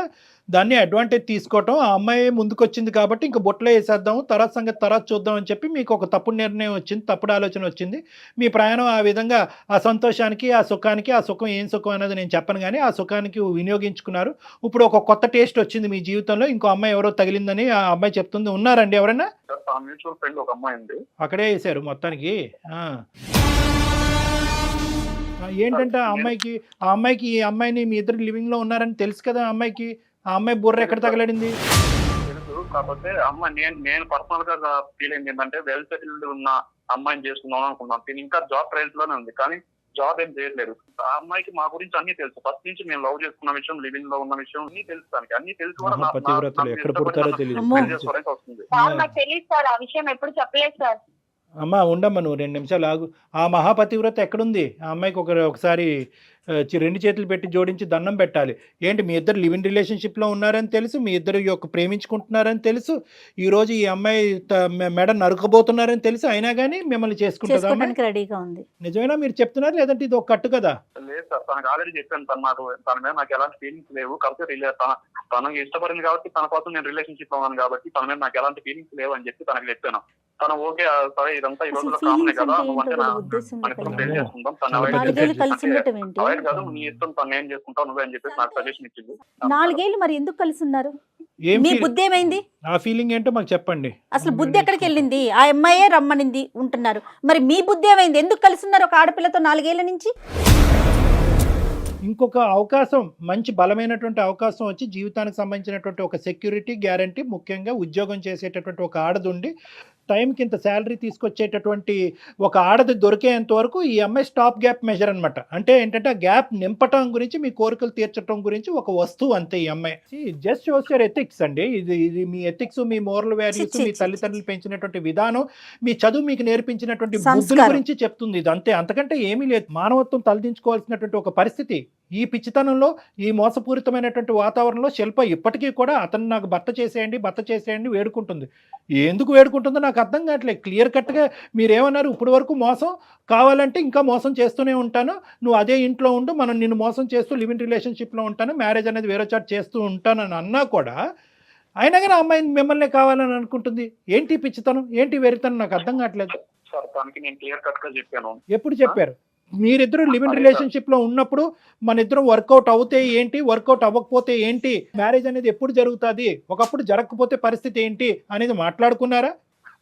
దాన్ని అడ్వాంటేజ్ తీసుకోవటం. ఆ అమ్మాయి ముందుకు వచ్చింది కాబట్టి ఇంక బొట్లో వేసేద్దాం, తర్వాత సంగతి తర్వాత చూద్దాం అని చెప్పి మీకు ఒక తప్పుడు నిర్ణయం వచ్చింది, తప్పుడు ఆలోచన వచ్చింది. మీ ప్రయాణం ఆ విధంగా ఆ సంతోషానికి ఆ సుఖానికి, ఆ సుఖం ఏం సుఖం అనేది నేను చెప్పను కానీ ఆ సుఖానికి వినియోగించుకున్నారు. ఇప్పుడు ఒక కొత్త టేస్ట్ వచ్చింది మీ జీవితంలో, ఇంకో అమ్మాయి ఎవరో తగిలిందని ఆ అమ్మాయి చెప్తుంది. ఉన్నారండి ఎవరైనా? మ్యూచువల్ ఫ్రెండ్ ఒక అమ్మాయి ఉంది, అక్కడే వేసారు మొత్తానికి. ఏంటంటే ఆ అమ్మాయికి ఈ అమ్మాయిని మీ ఇద్దరు లివింగ్ లో ఉన్నారని తెలుసు కదా అమ్మాయికి. ఆ అమ్మాయి బుర్ర ఎక్కడ తగలడింది తెలుసు. కాకపోతే అమ్మాయి నేను పర్సనల్ గా ఫీల్ అయింది ఏంటంటే వెల్ సెటిల్డ్ ఉన్న అమ్మాయిని చేసుకుందాం అనుకున్నాను. నేను ఇంకా జాబ్ ట్రయల్స్ లోనే ఉంది కానీ జాబ్ ఏం చేయట్లేదు. ఆ అమ్మాయికి మా గురించి అన్ని తెలుసు. ఫస్ట్ నుంచి మేము లవ్ చేసుకున్న విషయం, లివింగ్ లో ఉన్న విషయం అన్ని తెలుసు. దానికి అన్ని తెలుసు కూడా వస్తుంది. నాకు తెలియదు సార్, ఆ విషయం ఎప్పుడు చెప్పలేదు సార్. అమ్మా ఉండమ్మా, నువ్వు 2 నిమిషాలు ఆగు. ఆ మహాపతివ్రత ఎక్కడుంది? ఆ అమ్మాయికి ఒకసారి 2 చేతులు పెట్టి జోడించి దండం పెట్టాలి. ఏంటి మీ ఇద్దరు లివింగ్ రిలేషన్షిప్లో ఉన్నారని తెలుసు, మీ ఇద్దరు ప్రేమించుకుంటున్నారని తెలుసు, ఈరోజు ఈ అమ్మాయి మెడ నరుకబోతున్నారని తెలుసు, అయినా కానీ మిమ్మల్ని చేసుకుంటుందా? రెడీగా ఉంది. నిజమేనా మీరు చెప్తున్నారు లేదంటే ఇది ఒక కట్టు కదా? లేదు సార్, తనకు ఆల్రెడీ చెప్పాను. తన మీద నాకు ఎలాంటి ఫీలింగ్స్ లేవు. కాబట్టి తనకు ఇష్టపడింది కాబట్టి, తన కోసం నేను రిలేషన్షిప్ లో ఉన్నాను కాబట్టి తన మీద నాకు ఎలాంటి ఫీలింగ్స్ లేవు అని చెప్పి తనకు చెప్పాను. తను ఓకే సరే ఇదంతా ఈ రోజులో కామనే కదా, నువ్వంటే పెళ్లి చేసుకుంటాం, తను అవాయిడ్ కాదు, నీ ఇష్టం, తను ఏం చేసుకుంటావు నువ్వే అని చెప్పేసి నాకు సజెషన్ ఇచ్చింది. 4 ఏళ్ళు మరి ఎందుకు కలిసి ఉన్నారు? మీ బుద్ధి ఏమైంది? ఆ ఫీలింగ్ ఏంటో మాకు చెప్పండి. అసలు బుద్ధి ఎక్కడికి వెళ్ళింది? ఆ అమ్మాయే రమ్మనింది ఉంటున్నారు, మరి మీ బుద్ధి ఏమైంది? ఎందుకు కలిసి ఉన్నారు ఒక ఆడపిల్లతో 4 ఏళ్ల నుంచి? ఇంకొక అవకాశం, మంచి బలమైనటువంటి అవకాశం వచ్చి జీవితానికి సంబంధించినటువంటి ఒక సెక్యూరిటీ గ్యారంటీ, ముఖ్యంగా ఉద్యోగం చేసేటటువంటి ఒక ఆడదుండి టైంకి ఇంత శాలరీ తీసుకొచ్చేటటువంటి ఒక ఆడది దొరికేంత వరకు ఈ అమ్మాయి స్టాప్ గ్యాప్ మెజర్ అనమాట. అంటే ఏంటంటే ఆ గ్యాప్ నింపటం గురించి, మీ కోరికలు తీర్చడం గురించి ఒక వస్తువు అంతే ఈ అమ్మాయి. జస్ట్ షోస్ యువర్ ఎథిక్స్ అండి. ఇది మీ ఎథిక్స్, మీ మోరల్ వాల్యూస్, మీ తల్లిదండ్రులు పెంచినటువంటి విధానం, మీ చదువు మీకు నేర్పించినటువంటి బుద్ధుల గురించి చెప్తుంది. ఇది అంతే, అంతకంటే ఏమీ లేదు. మానవత్వం తలదించుకోవాల్సినటువంటి ఒక పరిస్థితి ఈ పిచ్చితనంలో, ఈ మోసపూరితమైనటువంటి వాతావరణంలో శిల్ప ఇప్పటికీ కూడా అతను నాకు భర్త చేసేయండి వేడుకుంటుంది. ఎందుకు వేడుకుంటుందో నాకు అర్థం కావట్లేదు. క్లియర్ కట్గా మీరేమన్నారు, ఇప్పుడు వరకు మోసం, కావాలంటే ఇంకా మోసం చేస్తూనే ఉంటాను, నువ్వు అదే ఇంట్లో ఉండు, మనం నిన్ను మోసం చేస్తూ లివ్ ఇన్ రిలేషన్షిప్లో ఉంటాను, మ్యారేజ్ అనేది వేరే చాట్ చేస్తూ ఉంటానని అన్నా కూడా అయినా కానీ అమ్మాయి మిమ్మల్ని కావాలని అనుకుంటుంది. ఏంటి పిచ్చితనం, ఏంటి వెరితనం, నాకు అర్థం కావట్లేదు. సార్ దానికి నేను క్లియర్ కట్ గా చెప్పాను. ఎప్పుడు చెప్పారు? మీరిద్దరు లివ్ ఇన్ రిలేషన్షిప్ లో ఉన్నప్పుడు మన ఇద్దరం వర్కౌట్ అవుతే ఏంటి, వర్కౌట్ అవ్వకపోతే ఏంటి, మ్యారేజ్ అనేది ఎప్పుడు జరుగుతుంది, ఒకప్పుడు జరగకపోతే పరిస్థితి ఏంటి అనేది మాట్లాడుకున్నారా?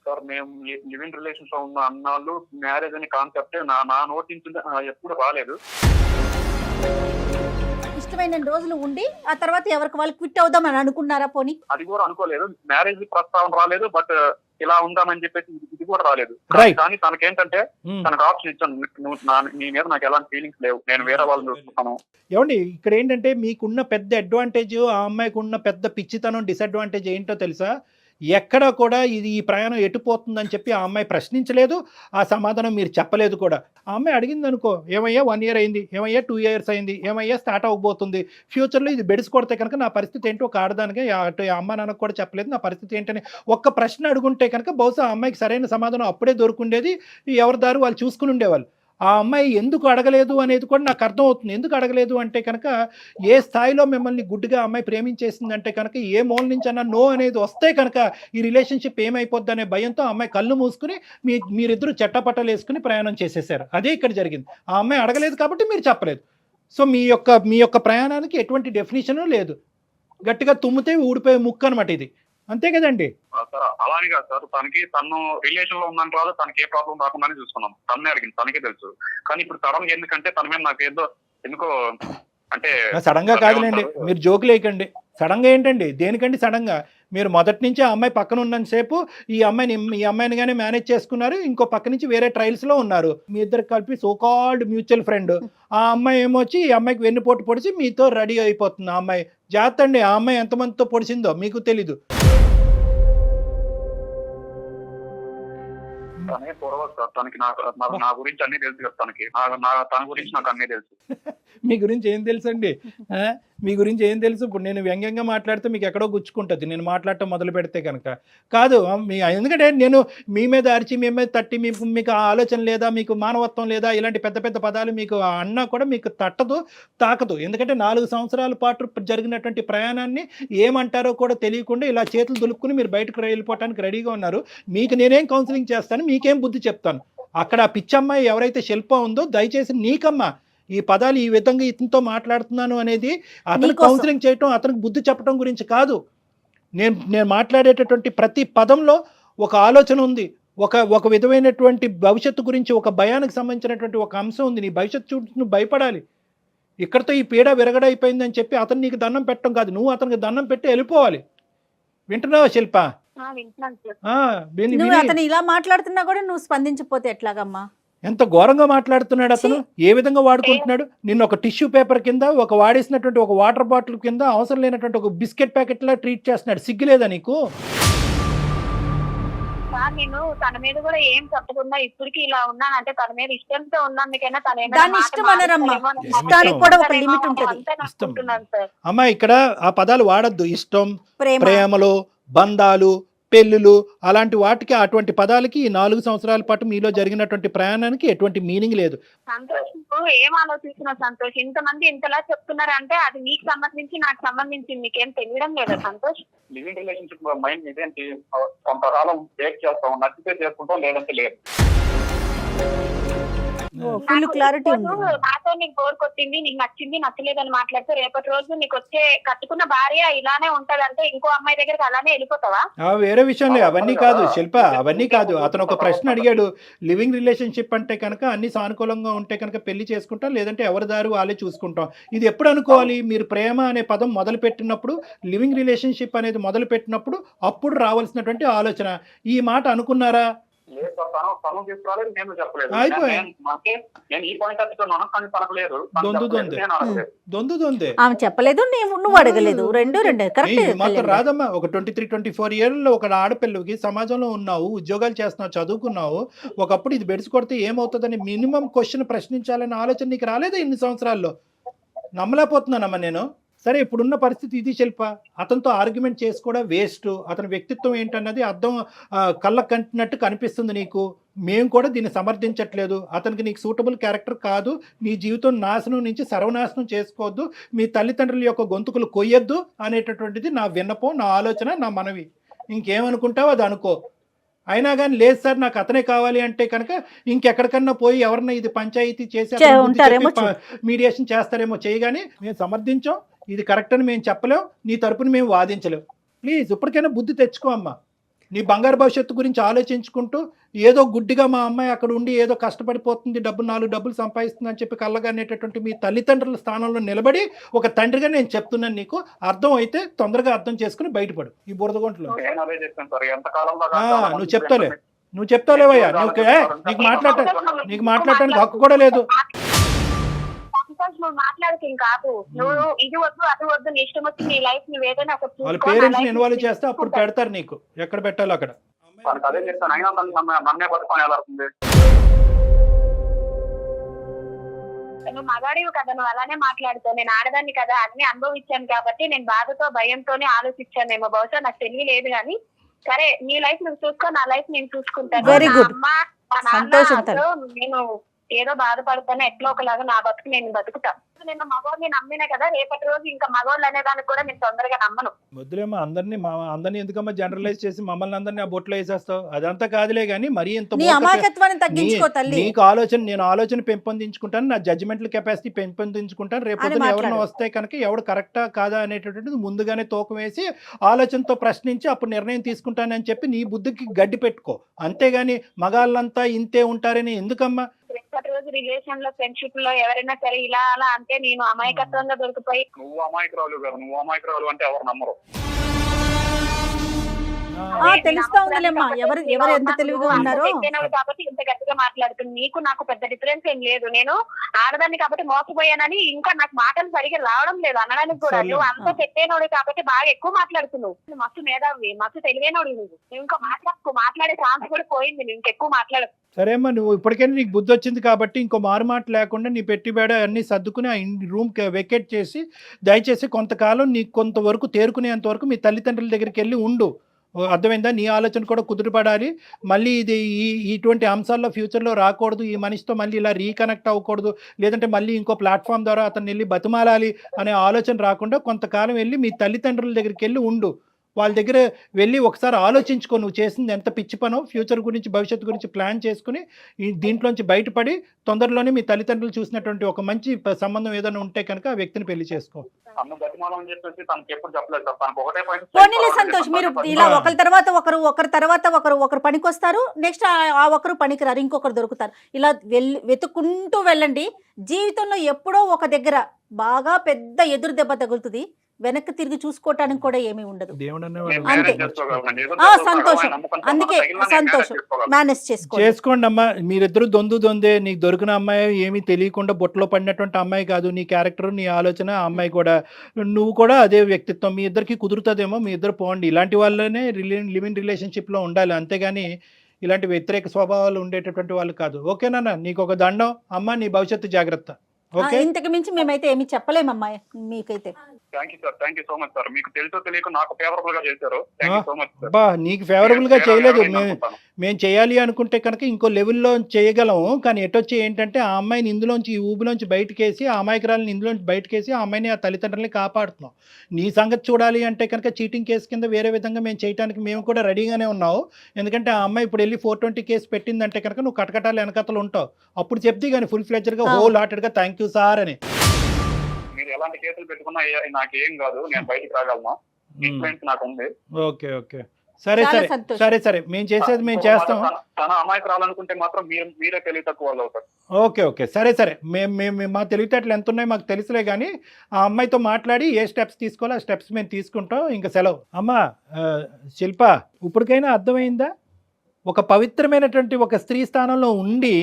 సార్ మేము లివ్ ఇన్ రిలేషన్స్ లో ఉన్న అన్నాళ్ళు మ్యారేజ్ అనే కాన్సెప్ట్ నా నోటి నుంచి ఎప్పుడు రాలేదు. ఇష్టమైన రోజులు ఉండి ఆ తర్వాత ఎవరికి వాళ్ళు క్విట్ అవుదాం అని అనుకున్నారా? పోనీ అది కూడా అనుకోలేదు. మ్యారేజ్ ప్రస్తావన రాలేదు, బట్ ఇలా ఉందామని చెప్పేసి ఇది కూడా రాలేదు. Right. కానీ తనకేంటంటే తనకు ఆప్షన్ ఇచ్చాను, నువ్వు నీ మీద నాకు ఎలాంటి ఫీలింగ్స్ లేవు, నేను వేరే వాళ్ళని చూస్తున్నాను. ఏమండి, ఇక్కడ ఏంటంటే మీకున్న పెద్ద అడ్వాంటేజ్, ఆ అమ్మాయికి ఉన్న పెద్ద పిచ్చితనం, డిసడ్వాంటేజ్ ఏంటో తెలుసా? ఎక్కడా కూడా ఈ ప్రయాణం ఎటుపోతుందని చెప్పి ఆ అమ్మాయి ప్రశ్నించలేదు, ఆ సమాధానం మీరు చెప్పలేదు కూడా. ఆ అమ్మాయి అడిగింది అనుకో, ఏమయ్యా 1 year అయింది, ఏమయ్యా 2 years అయింది, ఏమయ్యా స్టార్ట్ అవ్వబోతుంది, ఫ్యూచర్లో ఇది బెడిసి కొడితే కనుక నా పరిస్థితి ఏంటో ఒక ఆడదానికి అటు అమ్మ నాన్నకు కూడా చెప్పలేదు నా పరిస్థితి ఏంటని ఒక్క ప్రశ్న అడుగుంటే కనుక బహుశా ఆ అమ్మాయికి సరైన సమాధానం అప్పుడే దొరుకుండేది, ఎవరి దారి వాళ్ళు చూసుకుని ఉండేవాళ్ళు. ఆ అమ్మాయి ఎందుకు అడగలేదు అనేది కూడా నాకు అర్థం అవుతుంది. ఎందుకు అడగలేదు అంటే కనుక, ఏ స్థాయిలో మిమ్మల్ని గుడ్డిగా అమ్మాయి ప్రేమించేసిందంటే కనుక, ఏ మూల నుంచి అన్నా నో అనేది వస్తే కనుక ఈ రిలేషన్షిప్ ఏమైపోద్ది అనే భయంతో ఆ అమ్మాయి కళ్ళు మూసుకుని మీరిద్దరూ చెట్టపట్టలు వేసుకుని ప్రయాణం చేసేసారు. అదే ఇక్కడ జరిగింది. ఆ అమ్మాయి అడగలేదు కాబట్టి మీరు చెప్పలేదు. సో మీ యొక్క ప్రయాణానికి ఎటువంటి డెఫినేషను లేదు. గట్టిగా తుమ్మితే ఊడిపోయే ముక్కు అనమాట ఇది. అంతే కదండి? సార్ అలానే కాదు సార్, తను రిలేషన్ లో ఉందని రాదు, తనకి ఏ ప్రాబ్లం రాకుండానే చూసుకున్నాం. తన్నే అడిగింది, తనకే తెలుసు. కానీ ఇప్పుడు సడన్ గా ఎందుకంటే తన మీద నాకు ఎందుకో అంటే సడన్ గా కాదులేండి, మీరు జోకులు వేయకండి. సడన్ గా ఏంటండి, దేనికండి సడన్ గా? మీరు మొదటి నుంచి ఆ అమ్మాయి పక్కన ఉన్నంతసేపు ఈ అమ్మాయిని కానీ మేనేజ్ చేసుకున్నారు, ఇంకో పక్క నుంచి వేరే ట్రయల్స్ లో ఉన్నారు. మీ ఇద్దరు కలిపి సోకాల్డ్ మ్యూచువల్ ఫ్రెండ్. ఆ అమ్మాయి ఏమొచ్చి ఈ అమ్మాయికి వెన్నుపోటు పొడిచి మీతో రెడీ అయిపోతుంది. ఆ అమ్మాయి జాగ్రత్త అండి, ఆ అమ్మాయి ఎంతమందితో పొడిచిందో మీకు తెలీదు. తనే పొడవదు సార్, తనకి నా గురించి అన్ని తెలుసు కదా, తన గురించి నాకు అన్నీ తెలుసు. మీ గురించి ఏం తెలుసు అండి? మీ గురించి ఏం తెలుసు? ఇప్పుడు నేను వ్యంగ్యంగా మాట్లాడితే మీకు ఎక్కడో గుచ్చుకుంటుంది నేను మాట్లాడటం మొదలు పెడితే కనుక. కాదు ఎందుకంటే నేను మీ మీద అరిచి, మీ మీద తట్టి, మీకు ఆలోచన లేదా, మీకు మానవత్వం లేదా, ఇలాంటి పెద్ద పెద్ద పదాలు మీకు అన్నా కూడా మీకు తట్టదు, తాకదు. ఎందుకంటే 4 సంవత్సరాల పాటు జరిగినటువంటి ప్రయాణాన్ని ఏమంటారో కూడా తెలియకుండా ఇలా చేతులు దులుపుకుని మీరు బయటకు వెళ్ళిపోవడానికి రెడీగా ఉన్నారు. మీకు నేనేం కౌన్సిలింగ్ చేస్తాను, మీకేం బుద్ధి చెప్తాను. అక్కడ ఆ పిచ్చమ్మాయి ఎవరైతే శిల్ప ఉందో, దయచేసి నీకమ్మా ఈ పదాలు ఈ విధంగా ఇతనితో మాట్లాడుతున్నాను అనేది అతను కౌన్సిలింగ్ చేయటం, అతనికి బుద్ధి చెప్పడం గురించి కాదు. నేను మాట్లాడేటటువంటి ప్రతి పదంలో ఒక ఆలోచన ఉంది, ఒక విధమైనటువంటి భవిష్యత్తు గురించి, ఒక భయానికి సంబంధించినటువంటి ఒక అంశం ఉంది. నీ భవిష్యత్తు చూసి నువ్వు భయపడాలి. ఇక్కడితో ఈ పీడ విరగడైపోయిందని చెప్పి అతను నీకు దండం పెట్టడం కాదు, నువ్వు అతనికి దండం పెట్టి వెళ్ళిపోవాలి. వింటున్నావా శిల్ప? నువ్వు అతను ఇలా మాట్లాడుతున్నా కూడా నువ్వు స్పందించకపోతే ఎట్లాగమ్మా? ఎంత ఘోరంగా మాట్లాడుతున్నాడు అతను, ఏ విధంగా వాడుకుంటున్నాడు నిన్ను. ఒక టిష్యూ పేపర్ కింద, ఒక వాడేసినటువంటి ఒక వాటర్ బాటిల్ కింద, అవసరం లేనటువంటి ఒక బిస్కెట్ ప్యాకెట్ లా ట్రీట్ చేస్తున్నాడు. సిగ్గులేదా నీకు? నేను తన మీద కూడా ఏం చెప్పకుండా ఇప్పటికి ఇలా ఉన్నానంటే తన మీద ఇష్టంతో ఉన్నందుకైనా దాని ఇష్టం అనరమ్మా, ఇష్టానికి కూడా ఒక లిమిట్ ఉంటుంది. అమ్మా ఇక్కడ ఆ పదాలు వాడద్దు. ఇష్టం, ప్రేమలు, బంధాలు, పెళ్ళిళ్ళు, అలాంటి వాటికి, అటువంటి పదాలకి ఈ 4 సంవత్సరాల పాటు మీలో జరిగినటువంటి ప్రయాణానికి ఎటువంటి మీనింగ్ లేదు. సంతోష్, ఏం ఆలోచిస్తున్నావు సంతోష్? ఇంతమంది ఇంతలా చెప్తున్నారంటే అది నీకు సంబంధించి, నాకు సంబంధించి నీకేం తెలియడం లేదా సంతోష్? లివింగ్ రిలేషన్షిప్ మైండ్ ఇదేంటి, కొంతకాలం బ్రేక్ చేస్తాం, నచ్చితే చేసుకుంటాం, లేదంటే లేదు. ఫుల్ క్లారిటీ ఉంది. నాతో నీకు బోర్ కొట్టింది, నీకు నచ్చింది, నచ్చలేదని మాట్లాడితే రేపటి రోజు నీకు వచ్చే కట్టుకున్న భార్య ఇలానే ఉంటదంటే ఇంకో అమ్మాయి దగ్గరికి అలానే వెళ్ళిపోతావా? వేరే విషయంలో అవన్నీ కాదు శిల్ప, అవన్నీ కాదు. అతను ఒక ప్రశ్న అడిగాడు, లివింగ్ రిలేషన్షిప్ అంటే కనుక అన్ని సానుకూలంగా ఉంటే కనుక పెళ్లి చేసుకుంటాం, లేదంటే ఎవరి దారి వాళ్ళే చూసుకుంటాం. ఇది ఎప్పుడు అనుకోవాలి? మీరు ప్రేమ అనే పదం మొదలు పెట్టినప్పుడు, లివింగ్ రిలేషన్షిప్ అనేది మొదలు పెట్టినప్పుడు అప్పుడు రావాల్సినటువంటి ఆలోచన. ఈ మాట అనుకున్నారా? ఆమె చెప్పలేదు, నువ్వు అడగలేదు, రెండు మాత్రం రాదమ్మా. ఒక 23-24 ఏళ్ళలో ఒక ఆడపిల్లకి సమాజంలో ఉన్నావు, ఉద్యోగాలు చేస్తున్నావు, చదువుకున్నావు. ఒకప్పుడు ఇది బెడిసి కొడితే ఏమవుతుందని మినిమం క్వశ్చన్ ప్రశ్నించాలనే ఆలోచన నీకు రాలేదా ఇన్ని సంవత్సరాల్లో? నమ్మలేకపోతున్నానమ్మా నేను. సరే ఇప్పుడున్న పరిస్థితి ఇది శిల్ప. అతనితో ఆర్గ్యుమెంట్ చేసి కూడా వేస్ట్. అతని వ్యక్తిత్వం ఏంటన్నది అర్థం కళ్ళకు కంటినట్టు కనిపిస్తుంది నీకు. మేము కూడా దీన్ని సమర్థించట్లేదు. అతనికి నీకు సూటబుల్ క్యారెక్టర్ కాదు. నీ జీవితం నాశనం నుంచి సర్వనాశనం చేసుకోవద్దు. మీ తల్లిదండ్రుల యొక్క గొంతుకులు కొయ్యొద్దు అనేటటువంటిది నా విన్నపం, నా ఆలోచన, నా మనవి. ఇంకేమనుకుంటావో అది అనుకో. అయినా కానీ లేదు సార్ నాకు అతనే కావాలి అంటే కనుక ఇంకెక్కడికన్నా పోయి ఎవరన్నా ఇది పంచాయతీ చేసి మీడియేషన్ చేస్తారేమో చేయగానే మేము సమర్థించాం. ఇది కరెక్ట్ అని మేము చెప్పలేం. నీ తరపున మేము వాదించలేం. ప్లీజ్ ఇప్పటికైనా బుద్ధి తెచ్చుకో అమ్మా. నీ బంగారు భవిష్యత్తు గురించి ఆలోచించుకుంటూ ఏదో గుడ్డిగా మా అమ్మాయి అక్కడ ఉండి ఏదో కష్టపడిపోతుంది, నాలుగు డబ్బులు సంపాదిస్తుంది అని చెప్పి కళ్ళగానేటటువంటి మీ తల్లిదండ్రుల స్థానంలో నిలబడి ఒక తండ్రిగా నేను చెప్తున్నాను. నీకు అర్థం అయితే తొందరగా అర్థం చేసుకుని బయటపడు ఈ బురదగుంటలో. నువ్వు చెప్తాలేవయ్యా. నీకు మాట్లాడటానికి హక్కు కూడా లేదు. నువ్వు మాట్లాడక కాదు. నువ్వు ఇది వద్దు అది వద్దు, నీ ఇష్టం వచ్చి నీ లైఫ్ నువ్వు ఏదైనా వాళ్ళ పేరెంట్స్ ని ఇన్వాల్వ్ చేస్తే అప్పుడు పెడతారు నీకు ఎక్కడ పెట్టాలో అక్కడ. అదే చెప్తాను. అయినా నన్నే పట్టుకొని ఎలా అవుతుంది? నువ్వు మగాడివి కదా, నువ్వు అలానే మాట్లాడుతావు. నేను ఆడదాన్ని కదా, అన్ని అనుభవించాను కాబట్టి నేను బాధతో భయంతోనే ఆలోచించానేమో. బహుశా నాకు తెలియలేదు కానీ సరే నీ లైఫ్ నువ్వు చూసుకో, నా లైఫ్ నేను చూసుకుంటాను. అమ్మ మా నాన్న నేను ఏదో బాధపడతాను, ఎట్లా ఒకలాగా నా బతుకు నేను బతుకుతా. నేను మగవాడిని నమ్మినా కదా, రేపటి రోజు ఇంకా మగవాళ్ళు అనేదానికి కూడా నేను తొందరగా నమ్మను. వద్దులేమో అందరినీ ఎందుకమ్మా జనరలైజ్ చేసి మమ్మల్ని అందరినీ ఆ బొట్లో వేసేస్తావు? అదంతా కాదులే కానీ మరీ ఎంత నీకు ఆలోచన, నేను ఆలోచన పెంపొందించుకుంటాను, నా జడ్జిమెంటల్ కెపాసిటీ పెంపొందించుకుంటాను. రేపు ఎవరైనా వస్తే కనుక ఎవడు కరెక్టా కాదా అనేటటువంటిది ముందుగానే తూకం వేసి ఆలోచనతో ప్రశ్నించి అప్పుడు నిర్ణయం తీసుకుంటానని చెప్పి నీ బుద్ధికి గడ్డి పెట్టుకో. అంతేగాని మగాళ్ళంతా ఇంతే ఉంటారని ఎందుకమ్మా? రేపటి రోజు రిలేషన్ లో, ఫ్రెండ్షిప్ లో ఎవరైనా సరే ఇలా అలా అంటే నేను అమాయకత్వంగా దొరికిపోయి నువ్వు అమాయకురాలు కాదు. నువ్వు అమాయకురాలు అంటే ఎవరు నమ్మరు. తెలుస్తా ఉందిలేమ్మా ఎవరు ఎంత తెలివిగా ఉన్నారో. కాబట్టి ఇంత గట్టిగా మాట్లాడుతుంది. నీకు నాకు పెద్ద డిఫరెన్స్ ఏం లేదు. నేను ఆడదాన్ని కాబట్టి మోసపోయానని ఇంకా నాకు మాటలు సరిగ్గా రావడం లేదు అనడానికి కూడా. నువ్వు అంత పెట్టేనోడు కాబట్టి బాగా ఎక్కువ మాట్లాడుతున్నావు. మస్తు మేధావి, మస్తు తెలివైనోడు. నువ్వు ఇంకా మాట్లాడే ఛాన్స్ కూడా పోయింది. నువ్వు ఇంకెక్కువ మాట్లాడు. సరే అమ్మా, నువ్వు ఇప్పటికైనా నీకు బుద్ధి వచ్చింది కాబట్టి ఇంకో మారు మాట లేకుండా నీ పెట్టుబేడ అన్ని సర్దుకుని ఆ రూమ్ వెకేట్ చేసి దయచేసి కొంతకాలం నీకు కొంతవరకు తేరుకునేంత వరకు మీ తల్లిదండ్రుల దగ్గరికి వెళ్ళి ఉండు. అర్థమైందా? నీ ఆలోచన కూడా కుదురుపడాలి. మళ్ళీ ఇది ఇటువంటి అంశాల్లో ఫ్యూచర్లో రాకూడదు. ఈ మనిషితో మళ్ళీ ఇలా రీకనెక్ట్ అవ్వకూడదు, లేదంటే మళ్ళీ ఇంకో ప్లాట్ఫామ్ ద్వారా అతను వెళ్ళి బతిమాలాలి అనే ఆలోచన రాకుండా కొంతకాలం వెళ్ళి మీ తల్లిదండ్రుల దగ్గరికి వెళ్ళి ఉండు. వాళ్ళ దగ్గర వెళ్ళి ఒకసారి ఆలోచించుకో, నువ్వు చేసింది ఎంత పిచ్చి పనో, ఫ్యూచర్ గురించి భవిష్యత్తు గురించి ప్లాన్ చేసుకుని దీంట్లోంచి బయటపడి తొందరలోనే మీ తల్లిదండ్రులు చూసినటువంటి ఒక మంచి సంబంధం ఏదైనా ఉంటే కనుక ఆ వ్యక్తిని పెళ్లి చేసుకో. సంతోష్, మీరు ఇలా ఒకరి తర్వాత ఒకరు పనికొస్తారు, నెక్స్ట్ ఆ ఒకరు పనికిరారు, ఇంకొకరు దొరుకుతారు. ఇలా వెతుక్కుంటూ వెళ్ళండి. జీవితంలో ఎప్పుడో ఒక దగ్గర బాగా పెద్ద ఎదురు దెబ్బ తగులుతుంది. వెనక్కి తిరిగి చూసుకోవటానికి కూడా ఏమీ ఉండదు. సంతోషం. అందుకే సంతోషం మేనేజ్ చేసుకోండి అమ్మా. మీరిద్దరు దొందే. నీకు దొరికిన అమ్మాయి ఏమీ తెలియకుండా బొట్టలో పడినటువంటి అమ్మాయి కాదు. నీ క్యారెక్టర్, నీ ఆలోచన, ఆ అమ్మాయి కూడా, నువ్వు కూడా అదే వ్యక్తిత్వం. మీ ఇద్దరికి కుదురుతుందేమో, మీ ఇద్దరు పోండి. ఇలాంటి వాళ్ళనే లివింగ్ రిలేషన్షిప్లో ఉండాలి, అంతేగాని ఇలాంటి వ్యతిరేక స్వభావాలు ఉండేటటువంటి వాళ్ళు కాదు. ఓకేనా? నీకు ఒక దండం అమ్మ, నీ భవిష్యత్తు జాగ్రత్త. ఇంతకు మించి మేమైతే ఏమి చెప్పలేమమ్మా మీకైతే. నీకు ఫేవరబుల్ గా చేయలేదు, మేము చేయాలి అనుకుంటే కనుక ఇంకో లెవెల్లో చేయగలము. కానీ ఎటొచ్చి ఏంటంటే ఆ అమ్మాయిని ఇందులోంచి, ఈ ఊబిలోంచి బయటకేసి, ఆ అమాయకురాలని ఇందులోంచి బయటకేసి ఆ అమ్మాయిని, ఆ తల్లిదండ్రులని కాపాడుతున్నాం. నీ సంగతి చూడాలి అంటే కనుక చీటింగ్ కేసు కింద వేరే విధంగా మేము చేయడానికి మేము కూడా రెడీగానే ఉన్నావు. ఎందుకంటే ఆ అమ్మాయి ఇప్పుడు వెళ్ళి 420 కేసు పెట్టిందంటే కనుక నువ్వు కటకటాలు వెనకతలు ఉంటావు. అప్పుడు చెప్తే కానీ ఫుల్ ఫ్లెడ్జ్డ్గా హోల్ హార్టెడ్గా థ్యాంక్ యూ సార్ అని. మీరు ఎలాంటి కేసులు పెట్టుకున్నా నాకేం కాదు, నేను బయటకు రాగలను. నాకు ఉంది. ఓకే సరే మేము చేసేది మేము చేస్తాం. తన అమాయకు రావాలనుకుంటే మాత్రం మీరే తెలివి తక్కువ వాళ్ళు అవుతారు. ఓకే సరే మేము మా తెలివితేటలు ఎంత ఉన్నాయి మాకు తెలుసులే. కానీ ఆ అమ్మాయితో మాట్లాడి ఏ స్టెప్స్ తీసుకోవాలో ఆ స్టెప్స్ మేము తీసుకుంటాం. ఇంకా సెలవు. అమ్మా శిల్ప, ఇప్పటికైనా అర్థమైందా? ఒక పవిత్రమైనటువంటి ఒక స్త్రీ స్థానంలో ఉండి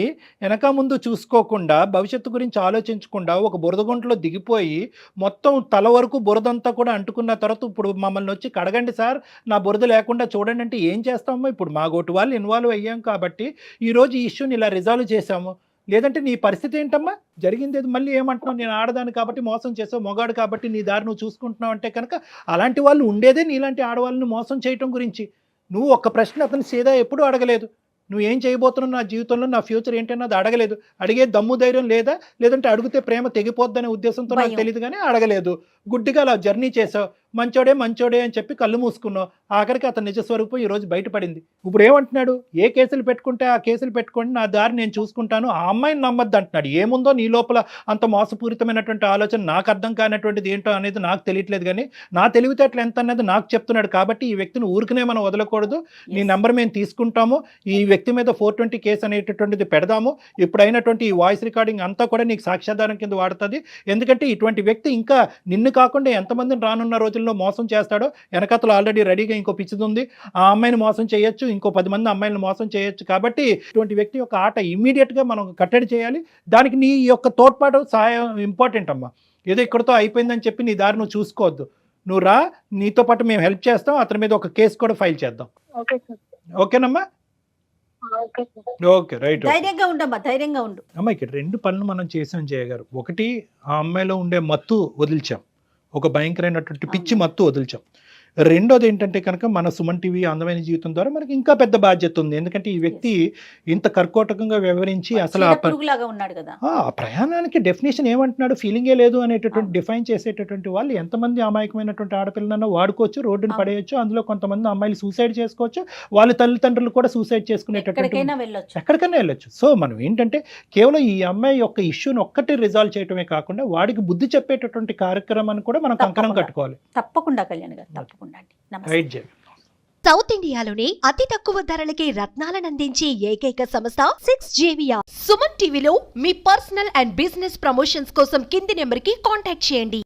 వెనక ముందు చూసుకోకుండా, భవిష్యత్తు గురించి ఆలోచించకుండా ఒక బురదగుంటలో దిగిపోయి మొత్తం తల వరకు బురదంతా కూడా అంటుకున్న తర్వాత ఇప్పుడు మమ్మల్ని వచ్చి కడగండి సార్, నా బురద లేకుండా చూడండి అంటే ఏం చేస్తామో? ఇప్పుడు మా గోటు వాళ్ళు ఇన్వాల్వ్ అయ్యాం కాబట్టి ఈరోజు ఈ ఇష్యూని ఇలా రిజాల్వ్ చేశాము. లేదంటే నీ పరిస్థితి ఏంటమ్మా? జరిగింది ఏది మళ్ళీ ఏమంటున్నావు? నేను ఆడదాన్ని కాబట్టి మోసం చేసావు, మొగాడు కాబట్టి నీ దారి నువ్వు చూసుకుంటున్నావు అంటే కనుక అలాంటి వాళ్ళు ఉండేదే నీలాంటి ఆడవాళ్ళని మోసం చేయటం గురించి. నువ్వు ఒక్క ప్రశ్న అతను సీదా ఎప్పుడూ అడగలేదు. నువ్వు ఏం చేయబోతున్నావు నా జీవితంలో, నా ఫ్యూచర్ ఏంటన్నది అడగలేదు. అడిగే దమ్ము ధైర్యం లేదా, లేదంటే అడిగితే ప్రేమ తెగిపోద్దనే ఉద్దేశంతో నాకు భయం. తెలియదు కానీ అడగలేదు. గుడ్డిగా అలా జర్నీ చేసావు, మంచోడే అని చెప్పి కళ్ళు మూసుకున్నావు. ఆఖరికి అతని నిజ స్వరూపం ఈరోజు బయటపడింది. ఇప్పుడు ఏమంటున్నాడు? ఏ కేసులు పెట్టుకుంటే ఆ కేసులు పెట్టుకోండి, నా దారి నేను చూసుకుంటాను, ఆ అమ్మాయిని నమ్మద్దు అంటున్నాడు. ఏముందో నీ లోపల అంత మోసపూరితమైనటువంటి ఆలోచన, నాకు అర్థం కానటువంటిది ఏంటో అనేది నాకు తెలియట్లేదు, కానీ నా తెలివితేటలు ఎంత అనేది నాకు చెప్తున్నాడు. కాబట్టి ఈ వ్యక్తిని ఊరికనే మనం వదలకూడదు. నీ నెంబర్ మేము తీసుకుంటాము, ఈ వ్యక్తి మీద 420 కేసు అనేటటువంటిది పెడదాము. ఇప్పుడైనటువంటి ఈ వాయిస్ రికార్డింగ్ అంతా కూడా నీకు సాక్ష్యాధారం కింద వాడుతుంది. ఎందుకంటే ఇటువంటి వ్యక్తి ఇంకా నిన్ను కాకుండా ఎంతమందిని రానున్న రోజుల్లో మోసం చేస్తాడో వెనకతలు ఆల్రెడీ రెడీగా ఇంకో పిచ్చిది ఉంది. ఆ అమ్మాయిని మోసం చేయొచ్చు, ఇంకో 10 మంది అమ్మాయిలను మోసం చేయొచ్చు. కాబట్టి ఇటువంటి వ్యక్తి యొక్క ఆట ఇమ్మీడియట్గా మనం కట్టడి చేయాలి. దానికి నీ యొక్క తోడ్పాటు సహాయం ఇంపార్టెంట్ అమ్మా. ఏదో ఇక్కడితో అయిపోయిందని చెప్పి నీ దారి నువ్వు చూసుకోవద్దు. నువ్వు రా, నీతో పాటు మేము హెల్ప్ చేస్తాం. అతని మీద ఒక కేసు కూడా ఫైల్ చేద్దాం. Okay sir. ఓకేనమ్మా? Okay sir. Okay, right. ధైర్యంగా ఉండమ్మా, ధైర్యంగా ఉండు. అమ్మ ఇక్కడ 2 పనులు మనం చేసాం జయ గారు. ఒకటి, ఆ అమ్మాయిలో ఉండే మత్తు వదిల్చాం, ఒక భయంకరమైనటువంటి పిచ్చి మత్తు వదిల్చాం. రెండోది ఏంటంటే కనుక మన సుమన్ టీవీ అందమైన జీవితం ద్వారా మనకి ఇంకా పెద్ద బాధ్యత ఉంది. ఎందుకంటే ఈ వ్యక్తి ఇంత కర్కోటకంగా వ్యవహరించి అసలు పురుగులాగా ఉన్నాడు కదా. ఆ ప్రయాణానికి డెఫినేషన్ ఏమంటున్నాడు, ఫీలింగే లేదు అనేటటువంటి డిఫైన్ చేసేటటువంటి వాళ్ళు ఎంతమంది అమాయకమైనటువంటి ఆడపిల్లలను వాడుకోవచ్చు, రోడ్డును పడేయచ్చు. అందులో కొంతమంది అమ్మాయిలు సూసైడ్ చేసుకోవచ్చు, వాళ్ళ తల్లిదండ్రులు కూడా సూసైడ్ చేసుకునేటటువంటి ఎక్కడికైనా వెళ్ళొచ్చు. ఎక్కడికైనా వెళ్ళొచ్చు. సో మనం ఏంటంటే కేవలం ఈ అమ్మాయి యొక్క ఇష్యూని ఒక్కటి రిజాల్వ్ చేయటమే కాకుండా వాడికి బుద్ధి చెప్పేటటువంటి కార్యక్రమాన్ని కూడా మనం కంకణం కట్టుకోవాలి. తప్పకుండా కళ్యాణ్ గారు, తప్పకుండా అండి. నమస్తే. రైట్ జయ. సౌత్ ఇండియాలోనే అతి తక్కువ ధరలకి రత్నాలను అందించే ఏకైక సంస్థ 6JVR. సుమన్ టీవీలో మీ పర్సనల్ అండ్ బిజినెస్ ప్రమోషన్స్ కోసం కింది నెంబర్కి కాంటాక్ట్ చేయండి.